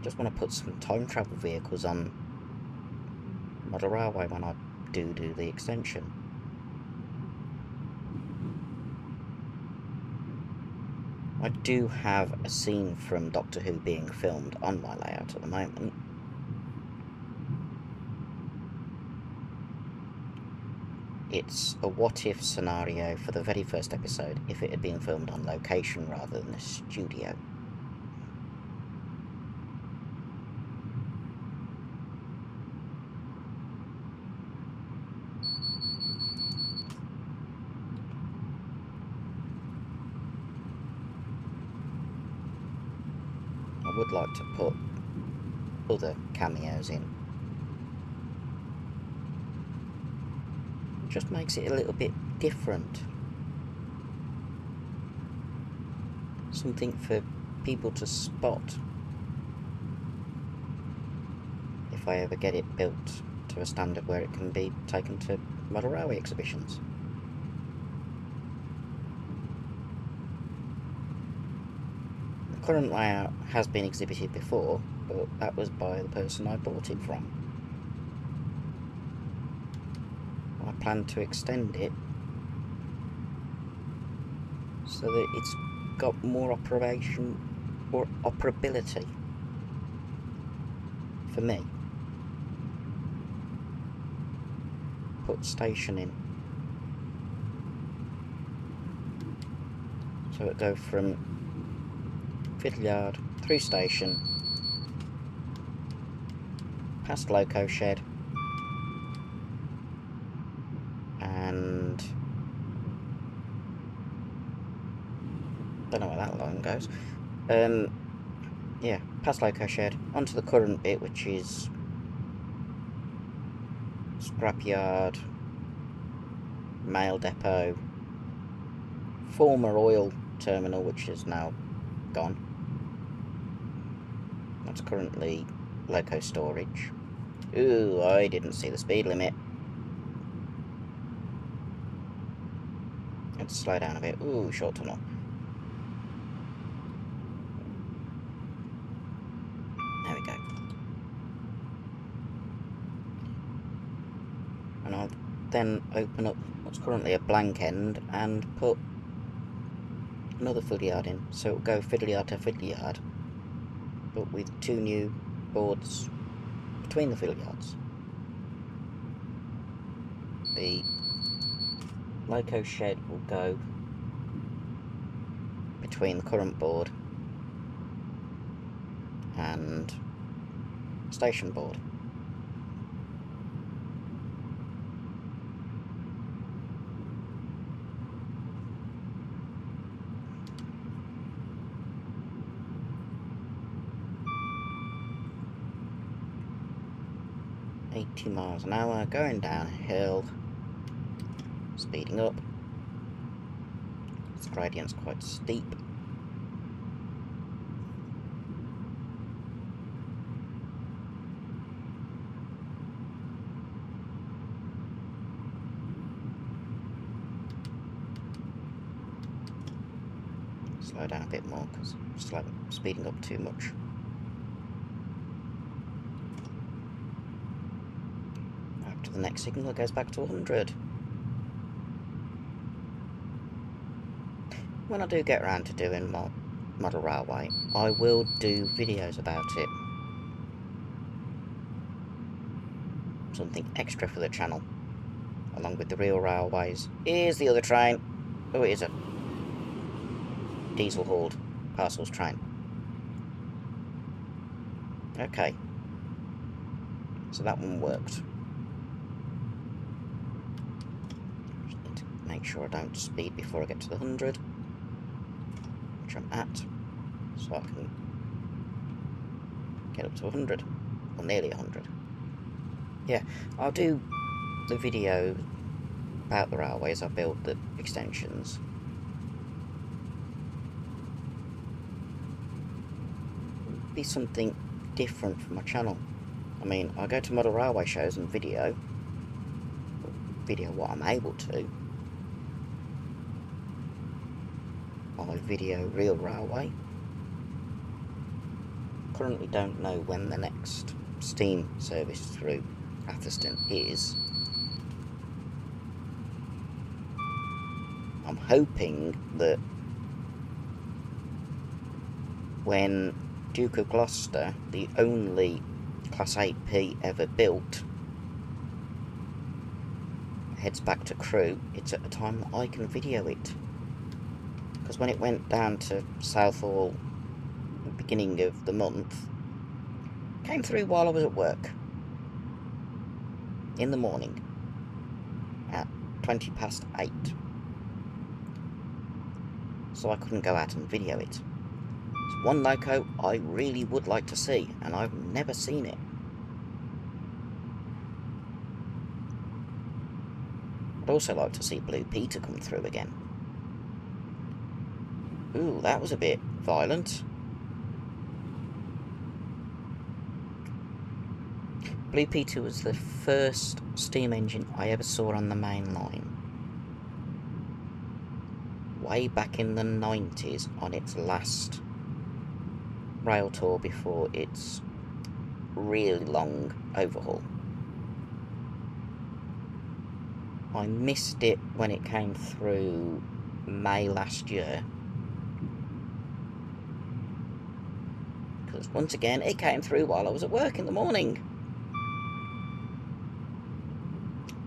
Just want to put some time travel vehicles on Model Railway when I do the extension. I do have a scene from Doctor Who being filmed on my layout at the moment. It's a what-if scenario for the very first episode if it had been filmed on location rather than a studio. I would like to put other cameos in. It just makes it a little bit different. Something for people to spot if I ever get it built to a standard where it can be taken to model railway exhibitions. The current layout has been exhibited before, but that was by the person I bought it from. I plan to extend it so that it's got more operation or operability for me. Put station in, so it go from Fiddle Yard through station, past loco shed, and don't know where that line goes. Yeah, past loco shed onto the current bit, which is scrapyard, mail depot, former oil terminal, which is now gone. That's currently loco storage. Ooh, I didn't see the speed limit. Let's slow down a bit. Ooh, short tunnel. There we go. And I'll then open up what's currently a blank end and put another fiddle yard in. So it'll go fiddle yard to fiddle yard, but with two new boards between the fiddle yards. The loco shed will go between the current board and station board. miles an hour, going downhill, speeding up. This gradient's quite steep. Slow down a bit more because I'm speeding up too much. After the next signal, it goes back to 100. When I do get around to doing my model railway, I will do videos about it. Something extra for the channel, along with the real railways. Here's the other train. Oh, it is a diesel-hauled parcels train. Okay. So that one worked. Just need to make sure I don't speed before I get to the 100. Which I'm at. So I can get up to 100. Or nearly 100. Yeah, I'll do the video about the railways. I build the extensions. Be something different from my channel. I mean, I go to model railway shows and video what I'm able to. I video real railway, currently don't know when the next steam service through Atherstone is. I'm hoping that when Duke of Gloucester, the only Class 8P ever built, heads back to Crewe, it's at a time that I can video it. Because when it went down to Southall at the beginning of the month, it came through while I was at work. In the morning. At 8:20. So I couldn't go out and video it. It's one loco I really would like to see, and I've never seen it. I'd also like to see Blue Peter come through again. Ooh, that was a bit violent. Blue Peter was the first steam engine I ever saw on the main line. Way back in the 90s on its last rail tour before its really long overhaul. I missed it when it came through May last year. Because once again, it came through while I was at work in the morning.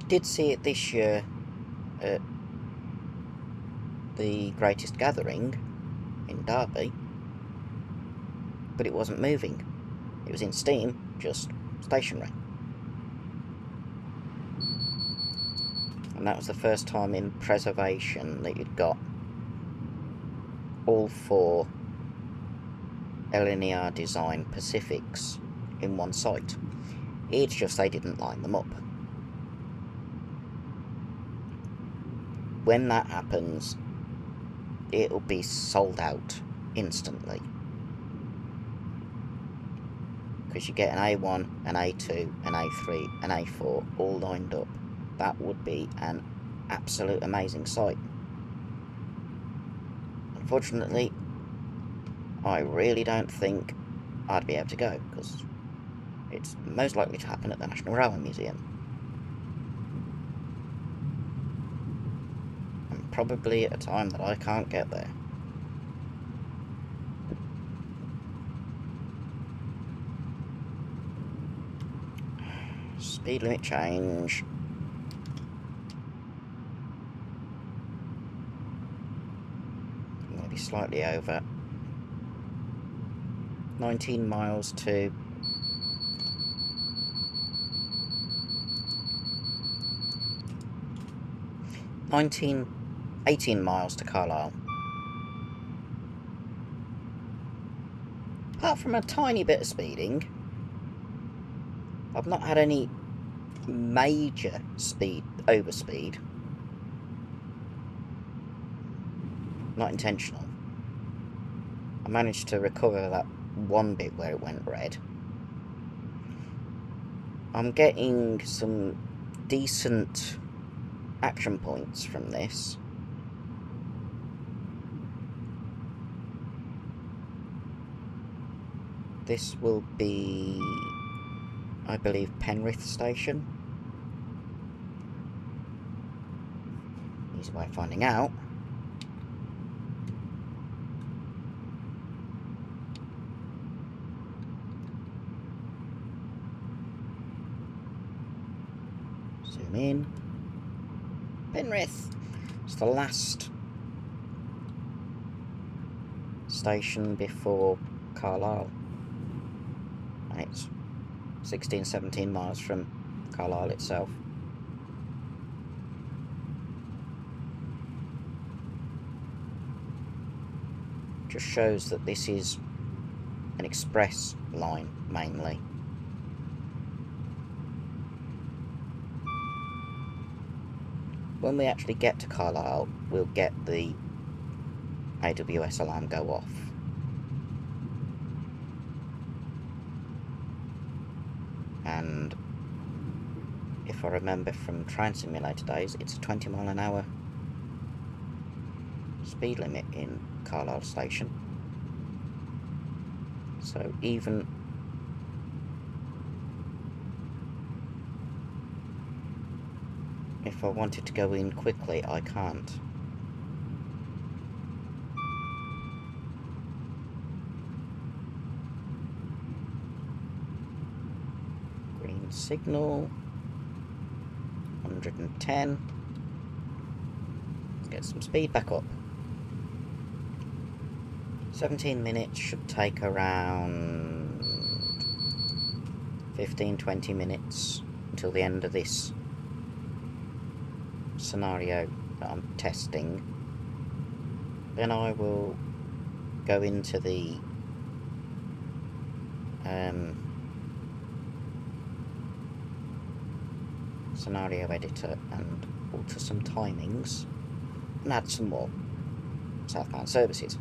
Did see it this year at the Greatest Gathering in Derby, but it wasn't moving. It was in steam, just stationary. And that was the first time in preservation that you'd got all 4 LNER design Pacifics in one site. It's just they didn't line them up. When that happens, it'll be sold out instantly. Because you get an A1, an A2, an A3, an A4 all lined up. That would be an absolute amazing sight. Unfortunately, I really don't think I'd be able to go, because it's most likely to happen at the National Railway Museum. And probably at a time that I can't get there. Speed limit change. Maybe slightly over. 19 miles to 18 miles to Carlisle. Apart from a tiny bit of speeding, I've not had any major overspeed. Not intentional. I managed to recover that one bit where it went red. I'm getting some decent action points from this. This will be, I believe, Penrith Station. Easy way of finding out. Zoom in. Penrith. It's the last station before Carlisle. And it's 16-17 miles from Carlisle itself. Just shows that this is an express line mainly. When we actually get to Carlisle, we'll get the AWS alarm go off. And if I remember from Train Simulator days, it's a 20 mile an hour speed limit in Carlisle Station. So even if I wanted to go in quickly, I can't. Green signal. 110. Let's get some speed back up. 17 minutes should take around 15-20 minutes until the end of this scenario that I'm testing. Then I will go into the scenario editor and alter some timings and add some more southbound services.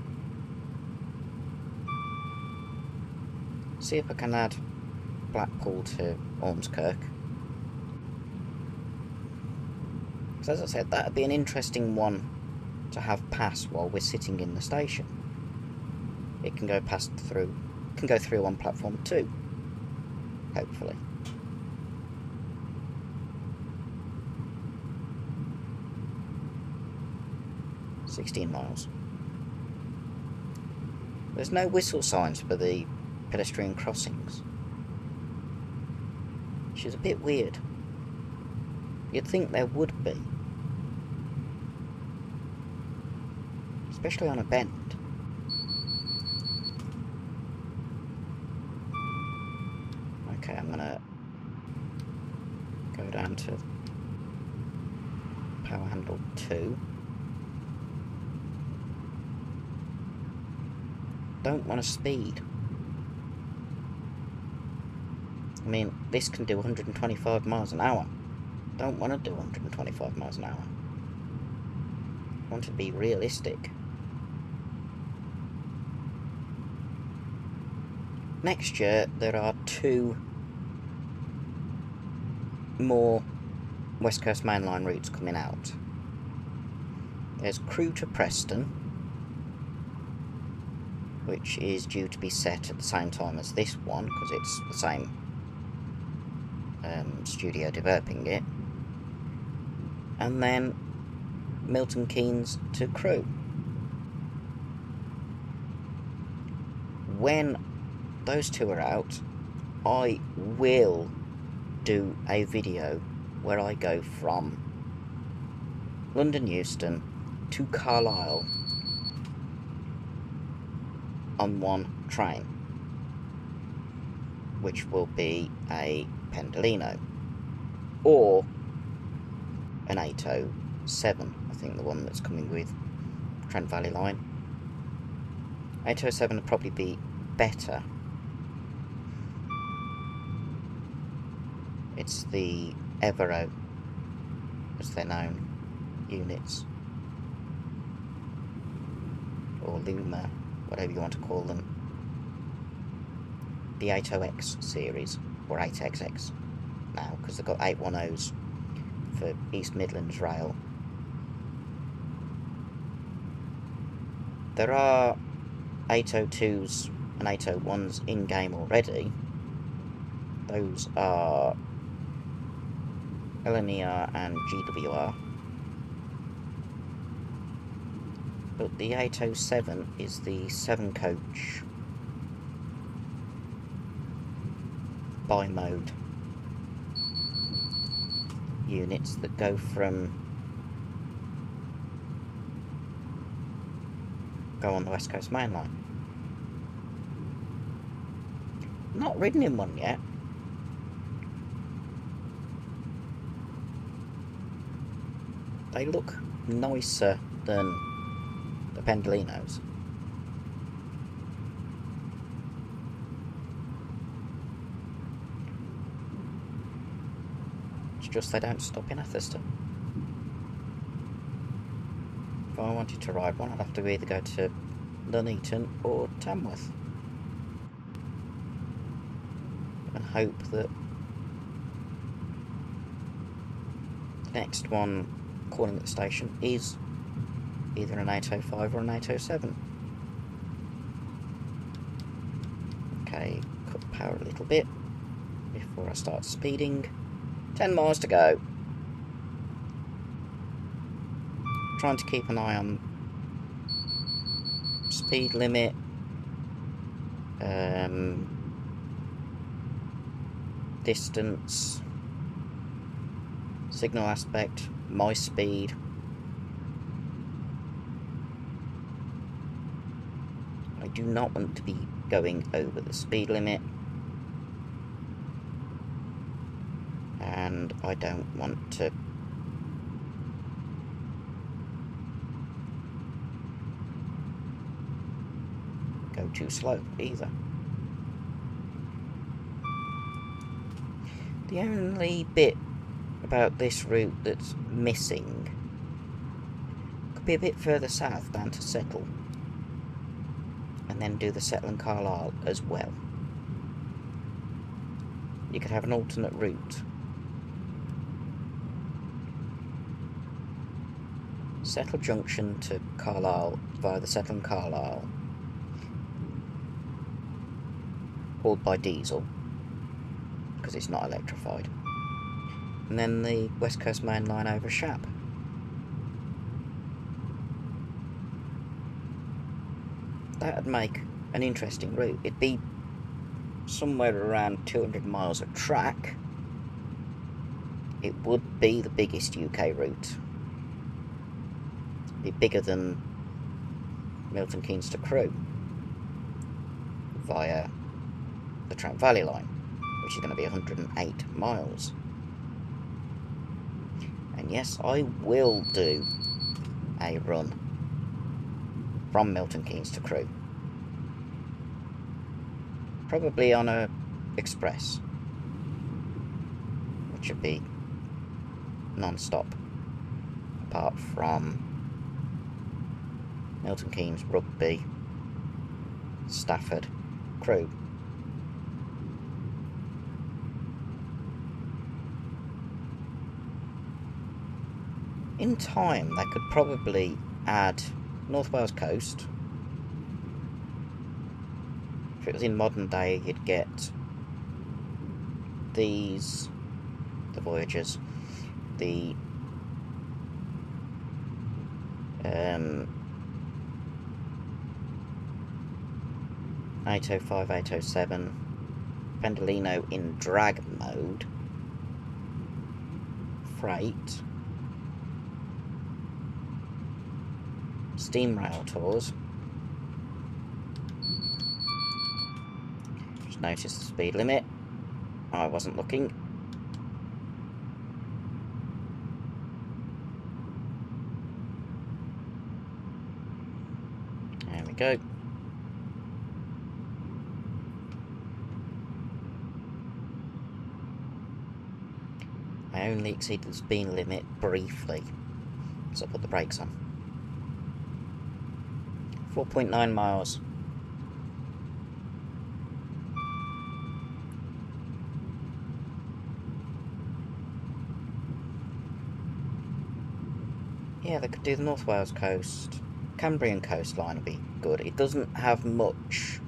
See if I can add Blackpool to Ormskirk. Because as I said, that'd be an interesting one to have pass while we're sitting in the station. It can go through on platform 2, hopefully. $16 miles. There's no whistle signs for the pedestrian crossings, which is a bit weird. You'd think there would be, especially on a bend. Okay, I'm gonna go down to power handle 2. Don't want to speed. I mean, this can do 125 miles an hour. Don't want to do 125 miles an hour. I want to be realistic. Next year, there are 2 more West Coast Mainline routes coming out. There's Crewe to Preston, which is due to be set at the same time as this one, because it's the same studio developing it. And then Milton Keynes to Crewe. When those 2 are out, I will do a video where I go from London Euston to Carlisle on one train, which will be a Pendolino or an 807, I think the one that's coming with Trent Valley Line. 807 would probably be better. It's the Evero, as they're known, units, or Luma, whatever you want to call them. The 80X series, or 8XX now, because they've got 810s for East Midlands Rail. There are 802s and 801s in-game already. Those are LNER and GWR. But the 807 is the 7-coach bi-mode units that go on the West Coast Mainline. Not ridden in one yet. They look nicer than the Pendolinos. It's just they don't stop in Atherstone. If I wanted to ride one, I'd have to either go to Nuneaton or Tamworth and hope that the next one calling at the station is either an 805 or an 807. Okay, cut the power a little bit before I start speeding. 10 miles to go. Trying to keep an eye on speed limit. Distance. Signal aspect. My speed. I do not want to be going over the speed limit. And I don't want to go too slow either. The only bit about this route that's missing could be a bit further south down to Settle, and then do the Settle and Carlisle as well. You could have an alternate route. Settle Junction to Carlisle via the Settle and Carlisle, hauled by diesel because it's not electrified, and then the West Coast Mainline over Shap. That would make an interesting route. It'd be somewhere around 200 miles of track. It would be the biggest UK route. It'd be bigger than Milton Keynes to Crewe via the Trent Valley line, which is going to be 108 miles. And yes, I will do a run from Milton Keynes to Crewe. Probably on a express, which would be non-stop, apart from Milton Keynes, Rugby, Stafford, Crewe. In time, they could probably add North Wales Coast. If it was in modern day, you'd get these, the Voyagers, the 805, 807, Pendolino in drag mode, freight, steam rail tours. Just notice the speed limit. I wasn't looking. There we go. I only exceeded the speed limit briefly, so I put the brakes on. 4.9 miles. Yeah, they could do the North Wales coast. Cambrian coastline would be good. It doesn't have much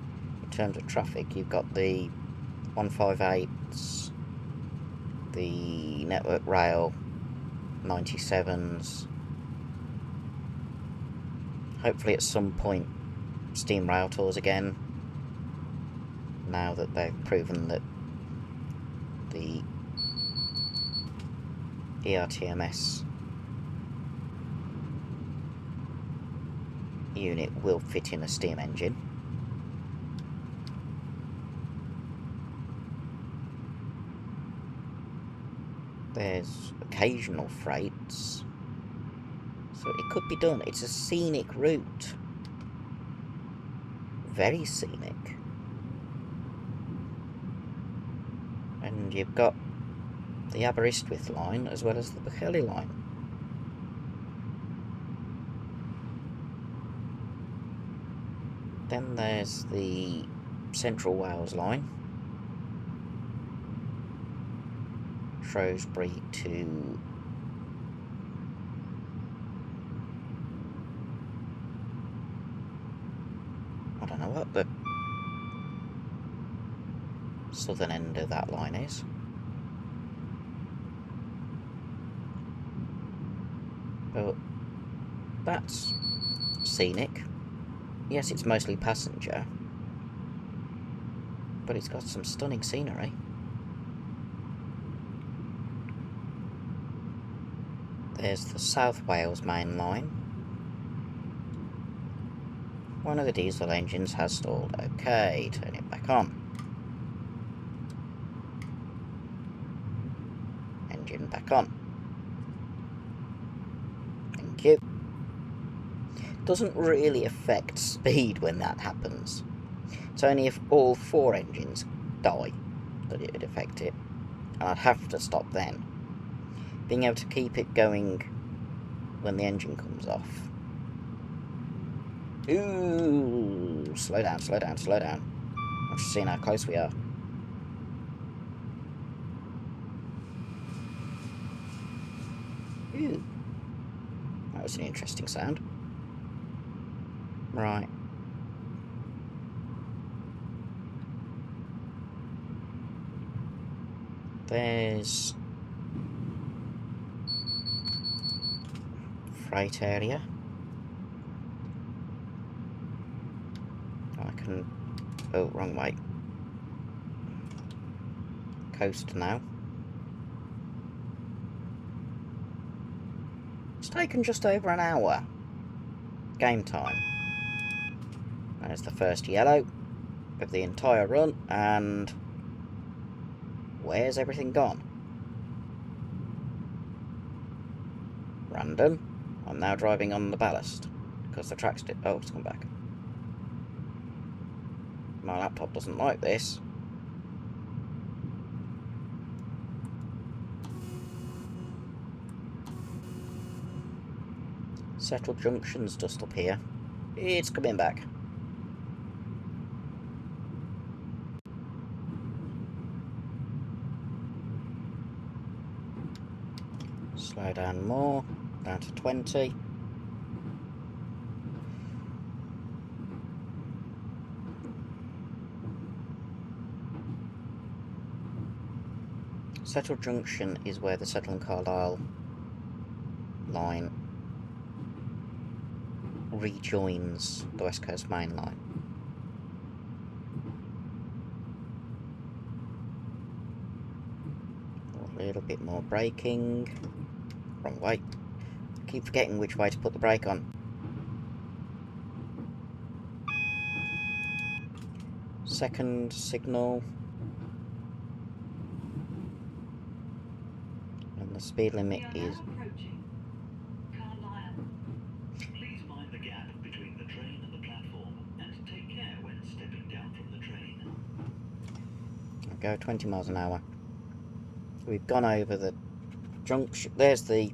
in terms of traffic. You've got the 158s, the Network Rail 97s. Hopefully at some point steam rail tours again, now that they've proven that the ERTMS unit will fit in a steam engine. There's occasional freights, so it could be done. It's a scenic route. Very scenic. And you've got the Aberystwyth line as well as the Buchelly line. Then there's the Central Wales line. Shrewsbury to I don't know what the southern end of that line is. But that's scenic. Yes, it's mostly passenger, but it's got some stunning scenery. There's the South Wales Mainline. One of the diesel engines has stalled. Okay, turn it back on. Engine back on. Thank you. Doesn't really affect speed when that happens. It's only if all 4 engines die that it would affect it. And I'd have to stop then. Being able to keep it going when the engine comes off. Ooh, slow down, slow down, slow down. I'm just seeing how close we are. Ooh, that was an interesting sound. Right. There's freight area. I can... oh, wrong way. Coast now. It's taken just over an hour. Game time. There's the first yellow of the entire run, and where's everything gone? Random. I'm now driving on the ballast because the track's oh, it's come back. My laptop doesn't like this. Settled Junction's just up here. It's coming back. Slow down more, down to 20. Settled Junction is where the Preston and Carlisile line rejoins the West Coast Mainline. A little bit more braking. Wrong way. I keep forgetting which way to put the brake on. Second signal. And the speed limit is... Carlisle. Please mind the gap between the train and the platform and take care when stepping down from the train. I'll go 20 miles an hour. We've gone over the junction. There's the...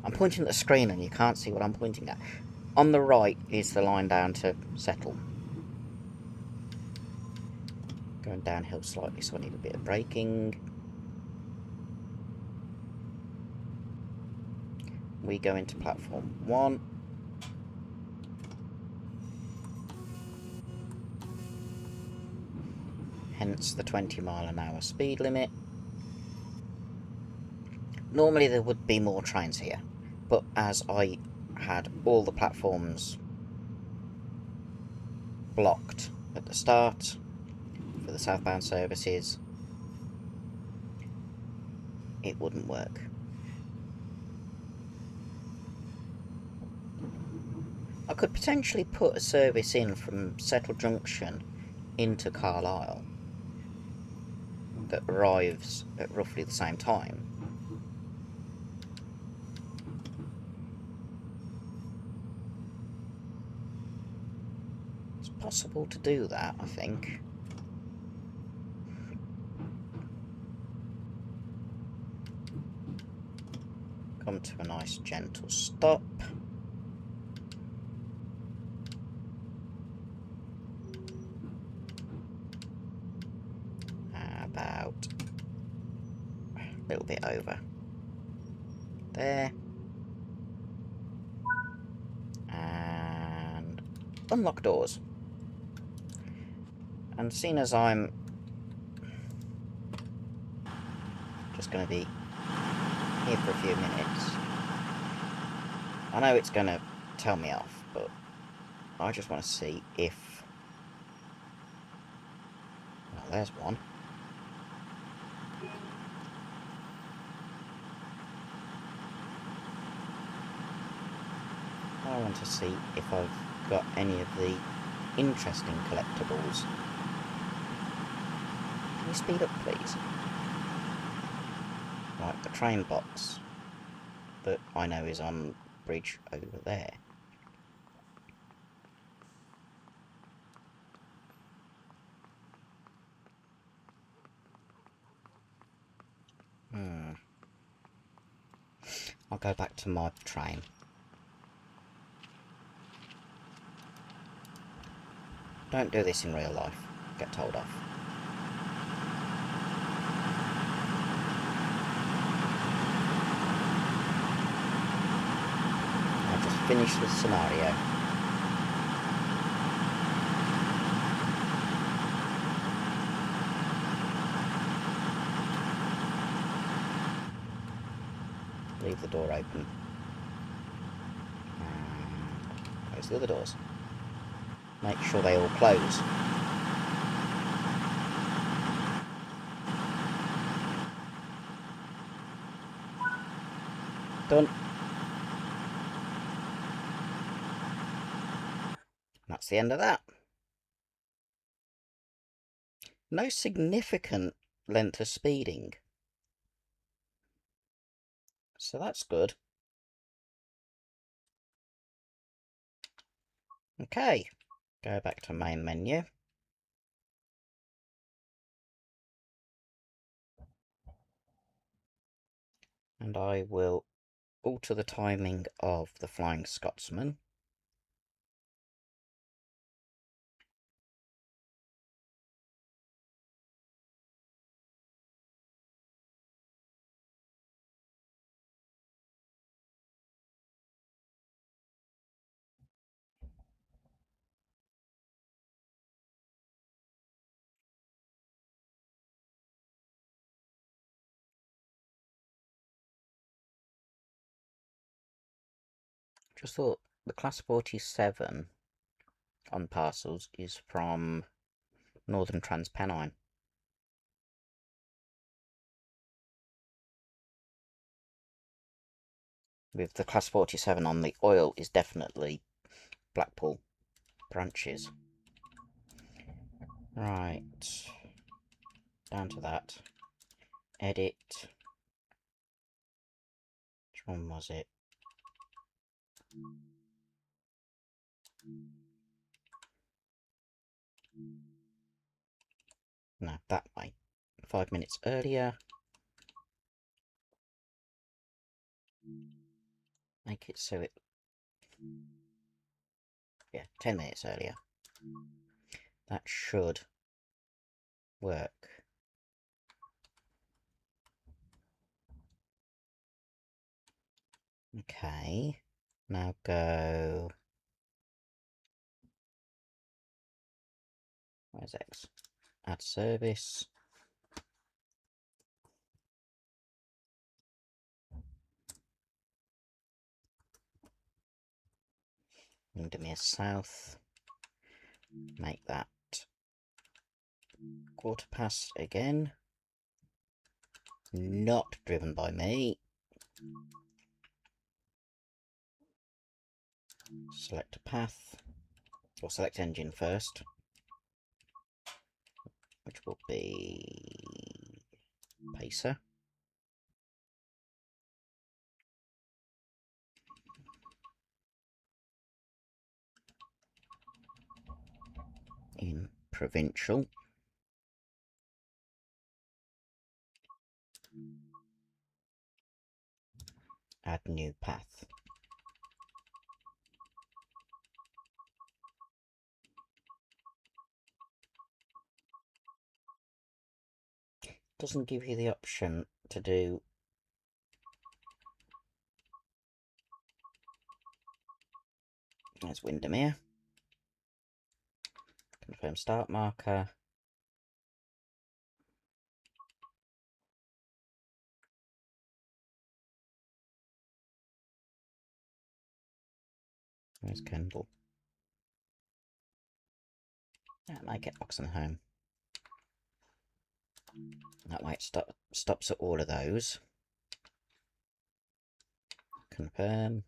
I'm pointing at the screen and you can't see what I'm pointing at. On the right is the line down to Settle. Going downhill slightly, so I need a bit of braking. We go into platform 1. Hence the 20 mile an hour speed limit. Normally there would be more trains here, but as I had all the platforms blocked at the start for the southbound services, it wouldn't work. I could potentially put a service in from Settle Junction into Carlisle that arrives at roughly the same time. It's possible to do that, I think. Come to a nice gentle stop. About a little bit over there, and unlock doors. And seeing as I'm it's going to be here for a few minutes. I know it's going to tell me off, but I just want to see if... Well, there's one. I want to see if I've got any of the interesting collectibles. Can you speed up, please? Like the train box that I know is on the bridge over there. I'll go back to my train. Don't do this in real life. Get told off. I'll just finish the scenario. Leave the door open. And close the other doors. Make sure they all close. Done. That's the end of that. No significant length of speeding. So that's good. Okay. Go back to main menu. And I will alter the timing of the Flying Scotsman. Just thought the Class 47 on Parcels is from Northern Transpennine. With the Class 47 on the oil is definitely Blackpool branches. Right. Down to that. Edit. Which one was it? No, that way. 5 minutes earlier. Make it so it... Yeah, 10 minutes earlier. That should work. Okay. Now go... Where's X? Add service. Windermere South. Make that quarter past again. Not driven by me. Select a path. Or select engine first. Which will be Pacer. In Provincial. Add new path. Doesn't give you the option to do there's Windermere. Confirm start marker. Where's Kendall? That might get Oxen home. That way it stops at all of those. Confirm.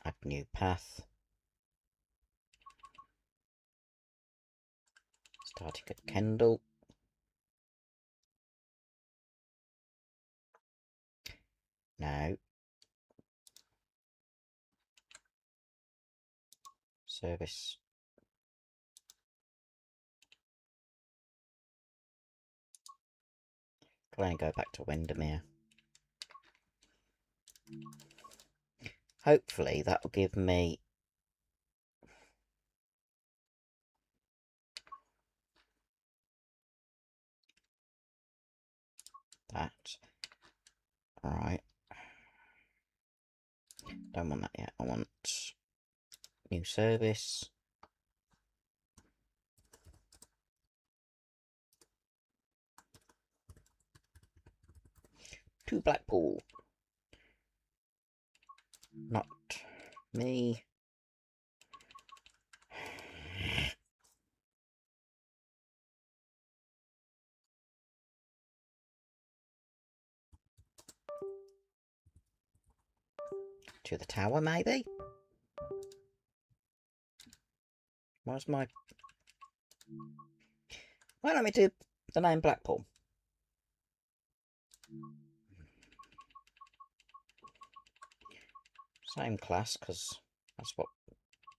Add new path. Starting at Kendall. No. Service. I'll only go back to Windermere. Hopefully that will give me that. Alright. Don't want that yet. I want new service. To Blackpool. Not me. To the tower, maybe? Where's my... Why don't we do the name Blackpool? Same class, because that's what...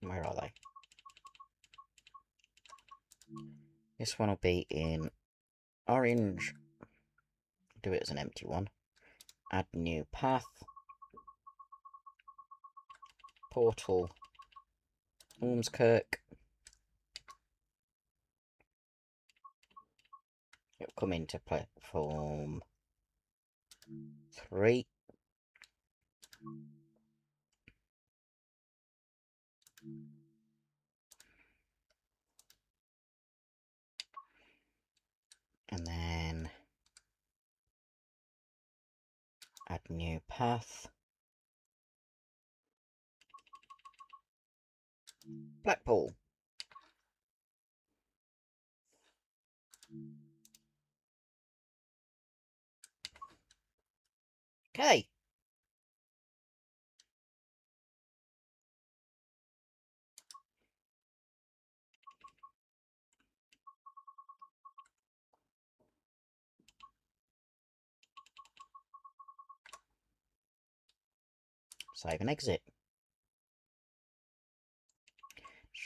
Where are they? This one will be in orange. Do it as an empty one. Add new path. Portal. Ormskirk. It'll come into platform 3. And then add new path. Blackpool. Okay. Save and exit.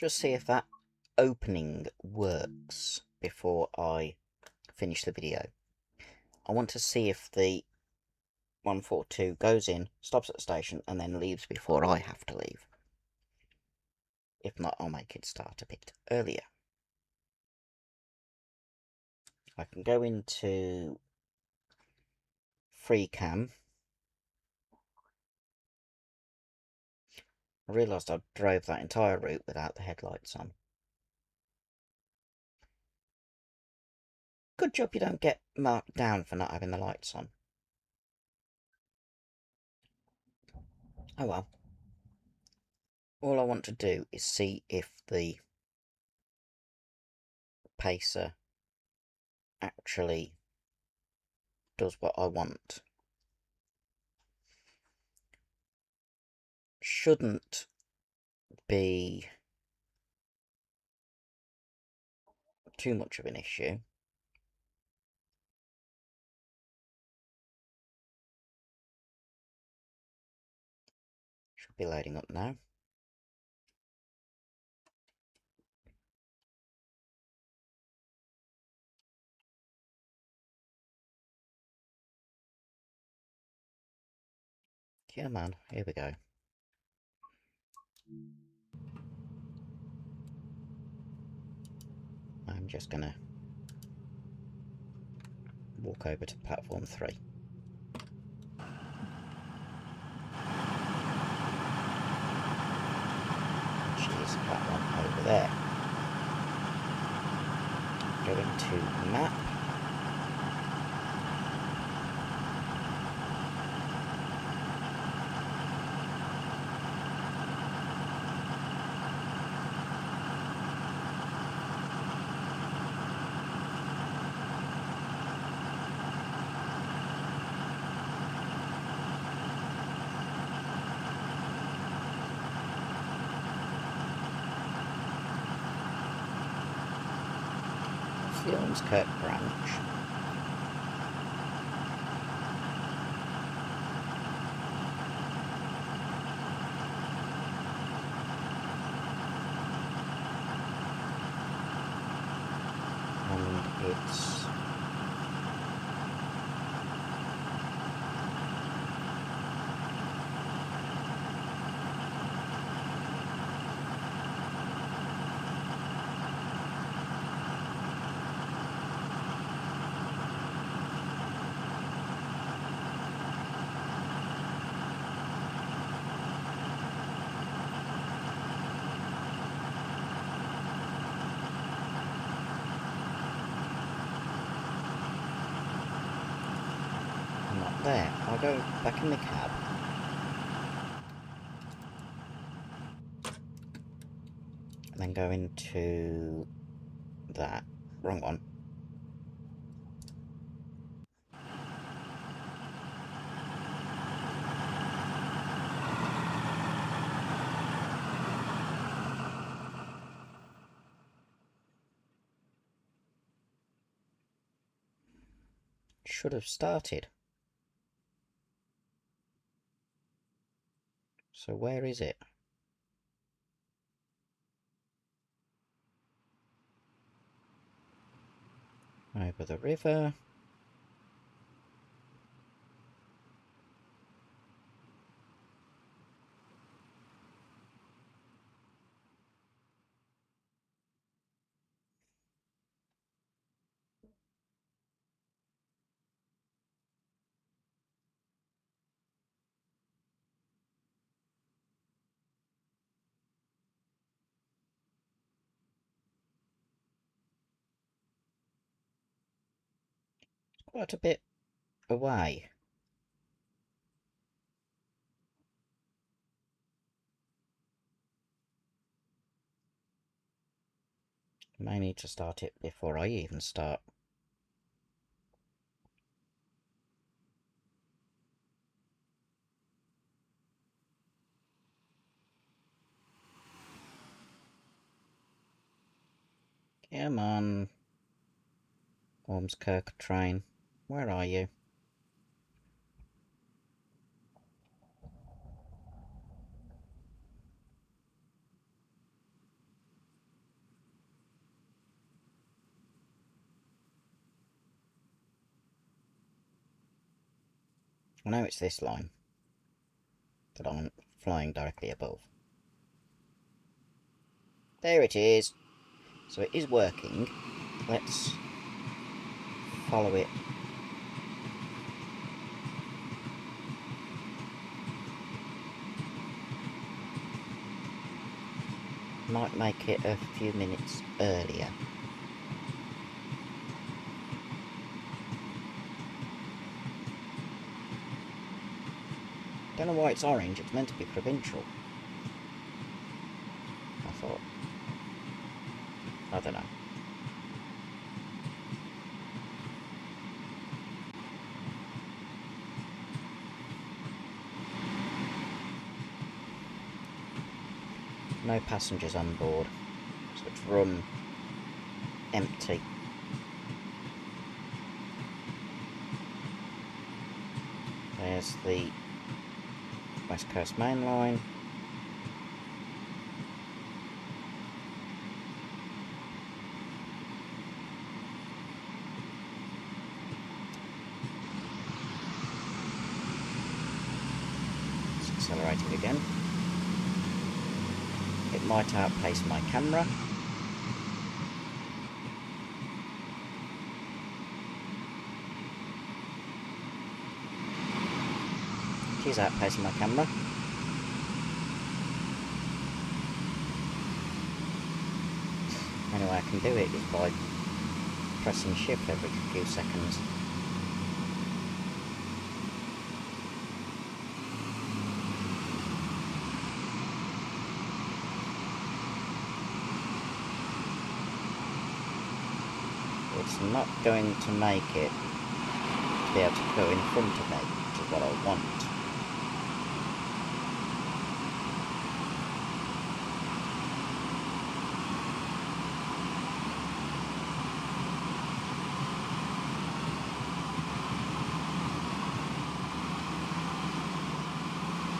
Let's just see if that opening works before I finish the video. I want to see if the 142 goes in, stops at the station, and then leaves before I have to leave. If not, I'll make it start a bit earlier. I can go into free cam. I realised I drove that entire route without the headlights on. Good job you don't get marked down for not having the lights on. Oh well. All I want to do is see if the pacer actually does what I want. Shouldn't be too much of an issue. Should be loading up now. Come on, here we go. I'm just gonna walk over to platform 3. Which is that one over there. Go into map. the Ormskirk branch. And it's not there. I'll go back in the cab. And then go into that. Wrong one. Should have started. So where is it? Over the river. Quite a bit away. May need to start it before I even start. Come on, Ormskirk train. Where are you? I know it's this line that I'm flying directly above. There it is. So it is working. Let's follow it. Might make it a few minutes earlier. Don't know why it's orange, it's meant to be provincial. I thought. I don't know. No passengers on board, so it's run empty. There's the West Coast Mainline. It's accelerating again. It might outpace my camera. It is outpacing my camera. Anyway, I can do it is by pressing shift every few seconds. It's not going to make it to be able to go in front of me, which is what I want.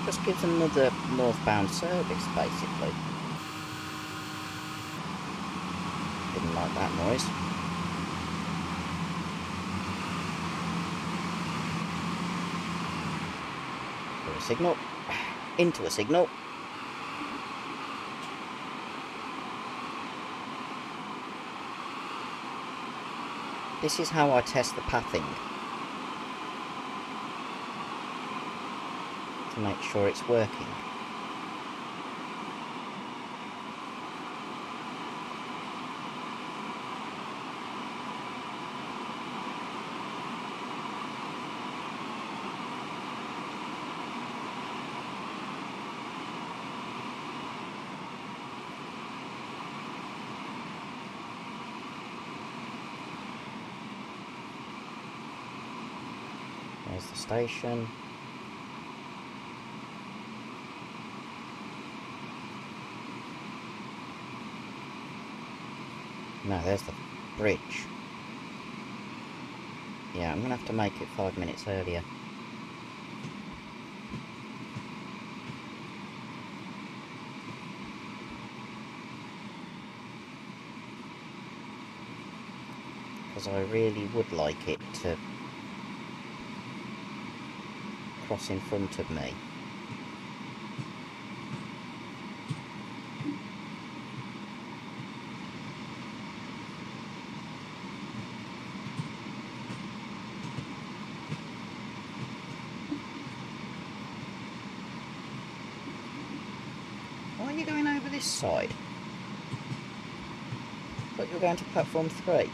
Just gives another northbound service, basically. Didn't like that noise. For a signal. Into a signal. This is how I test the pathing. To make sure it's working. There's the station. No, there's the bridge. Yeah, I'm gonna have to make it 5 minutes earlier. Because I really would like it to cross in front of me. Why are you going over this side? I thought you were going to platform 3.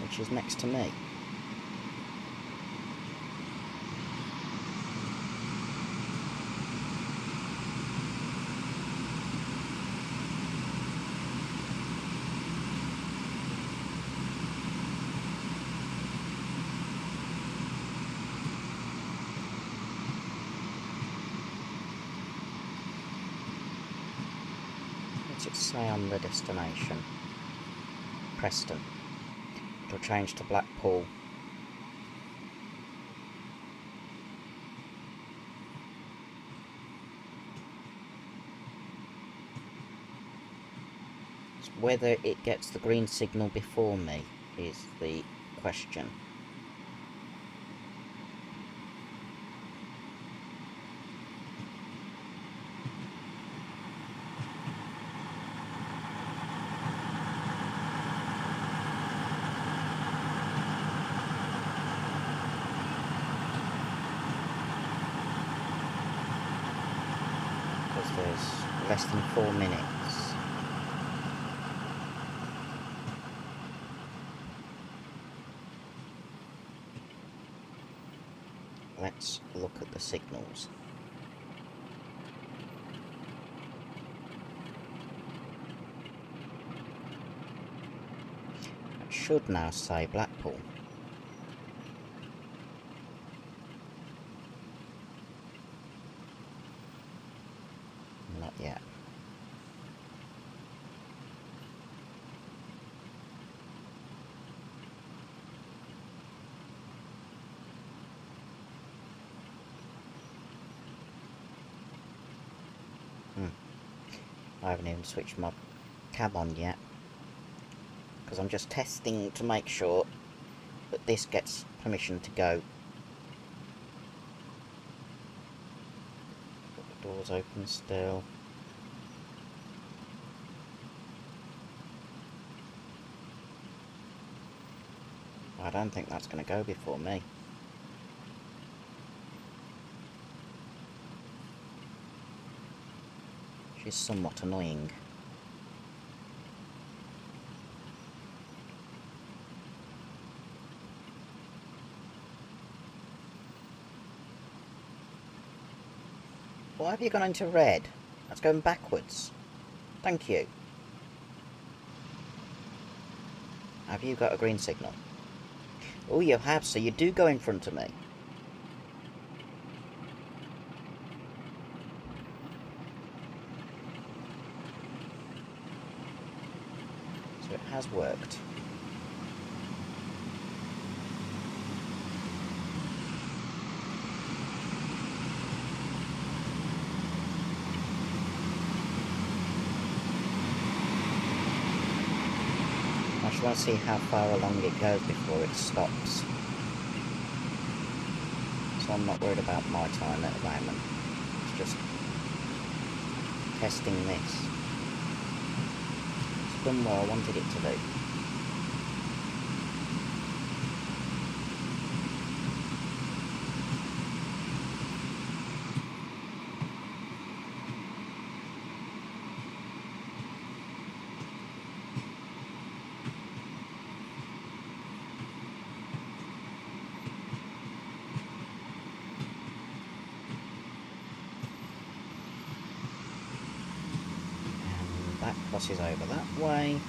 Which is next to me. What's it say on the destination? Preston. It'll change to Blackpool. It's whether it gets the green signal before me is the question. There's less than 4 minutes. Let's look at the signals. It should now say Blackpool. Not yet. I haven't even switched my cab on yet. Because I'm just testing to make sure that this gets permission to go. The door's open still. I don't think that's going to go before me. She's somewhat annoying. Why have you gone into red? That's going backwards. Thank you. Have you got a green signal? Oh, you have, so you do go in front of me. So it has worked. just want to see how far along it goes before it stops. So I'm not worried about my time at the moment. It's just testing this. It's done what I wanted it to do. That crosses over that way.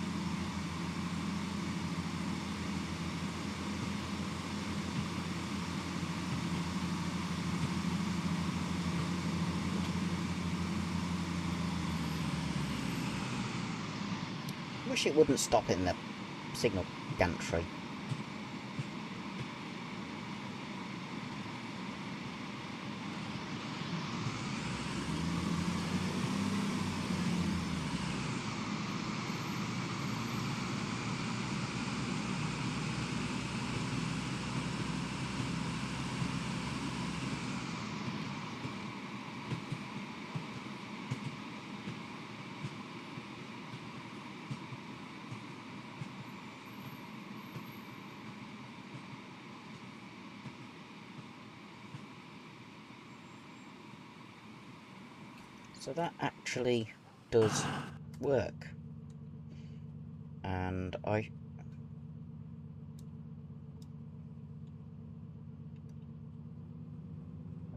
Wish it wouldn't stop in the signal gantry. So that actually does work. And I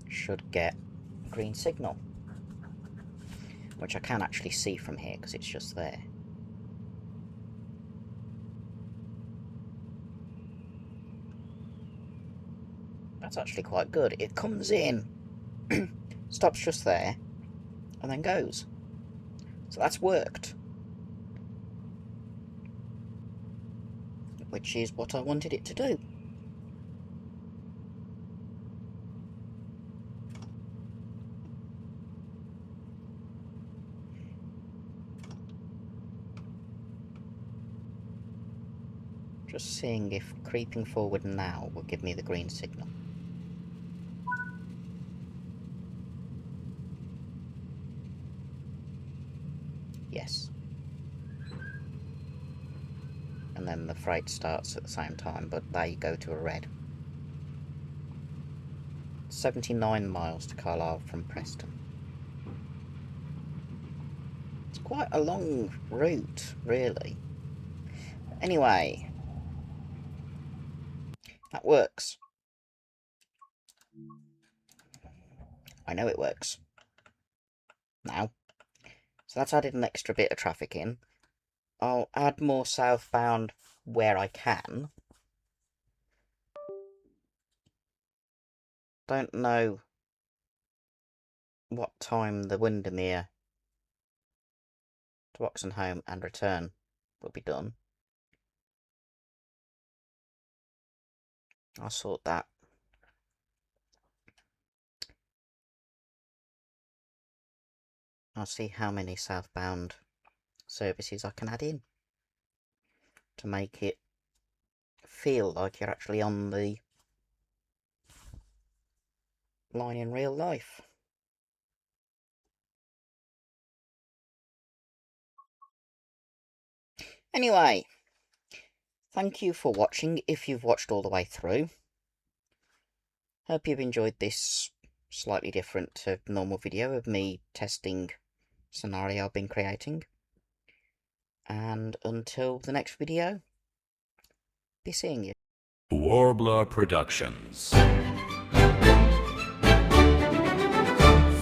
should get a green signal, which I can actually see from here because it's just there. That's actually quite good. It comes in, stops just there, and then goes. So that's worked. Which is what I wanted it to do. Just seeing if creeping forward now will give me the green signal. Yes. And then the freight starts at the same time, but there you go to a red. 79 miles to Carlisle from Preston. It's quite a long route, really. Anyway, that works. I know it works. Now. So that's added an extra bit of traffic in. I'll add more southbound where I can. Don't know what time the Windermere to Oxenholme and return will be done. I'll sort that. I'll see how many southbound services I can add in to make it feel like you're actually on the line in real life. Anyway, thank you for watching if you've watched all the way through. Hope you've enjoyed this slightly different to normal video of me testing scenario I've been creating. And until the next video, be seeing you. Warbler Productions.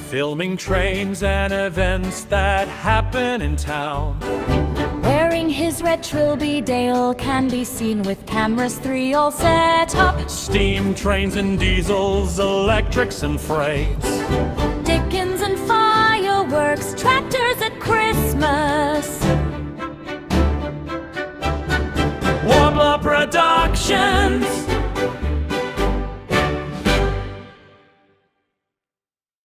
Filming trains and events that happen in town. Wearing his red trilby, Dale can be seen with cameras 3 all set up. Steam trains and diesels, electrics and freights. Dickens and fireworks, tractors at Christmas. Warbler Productions.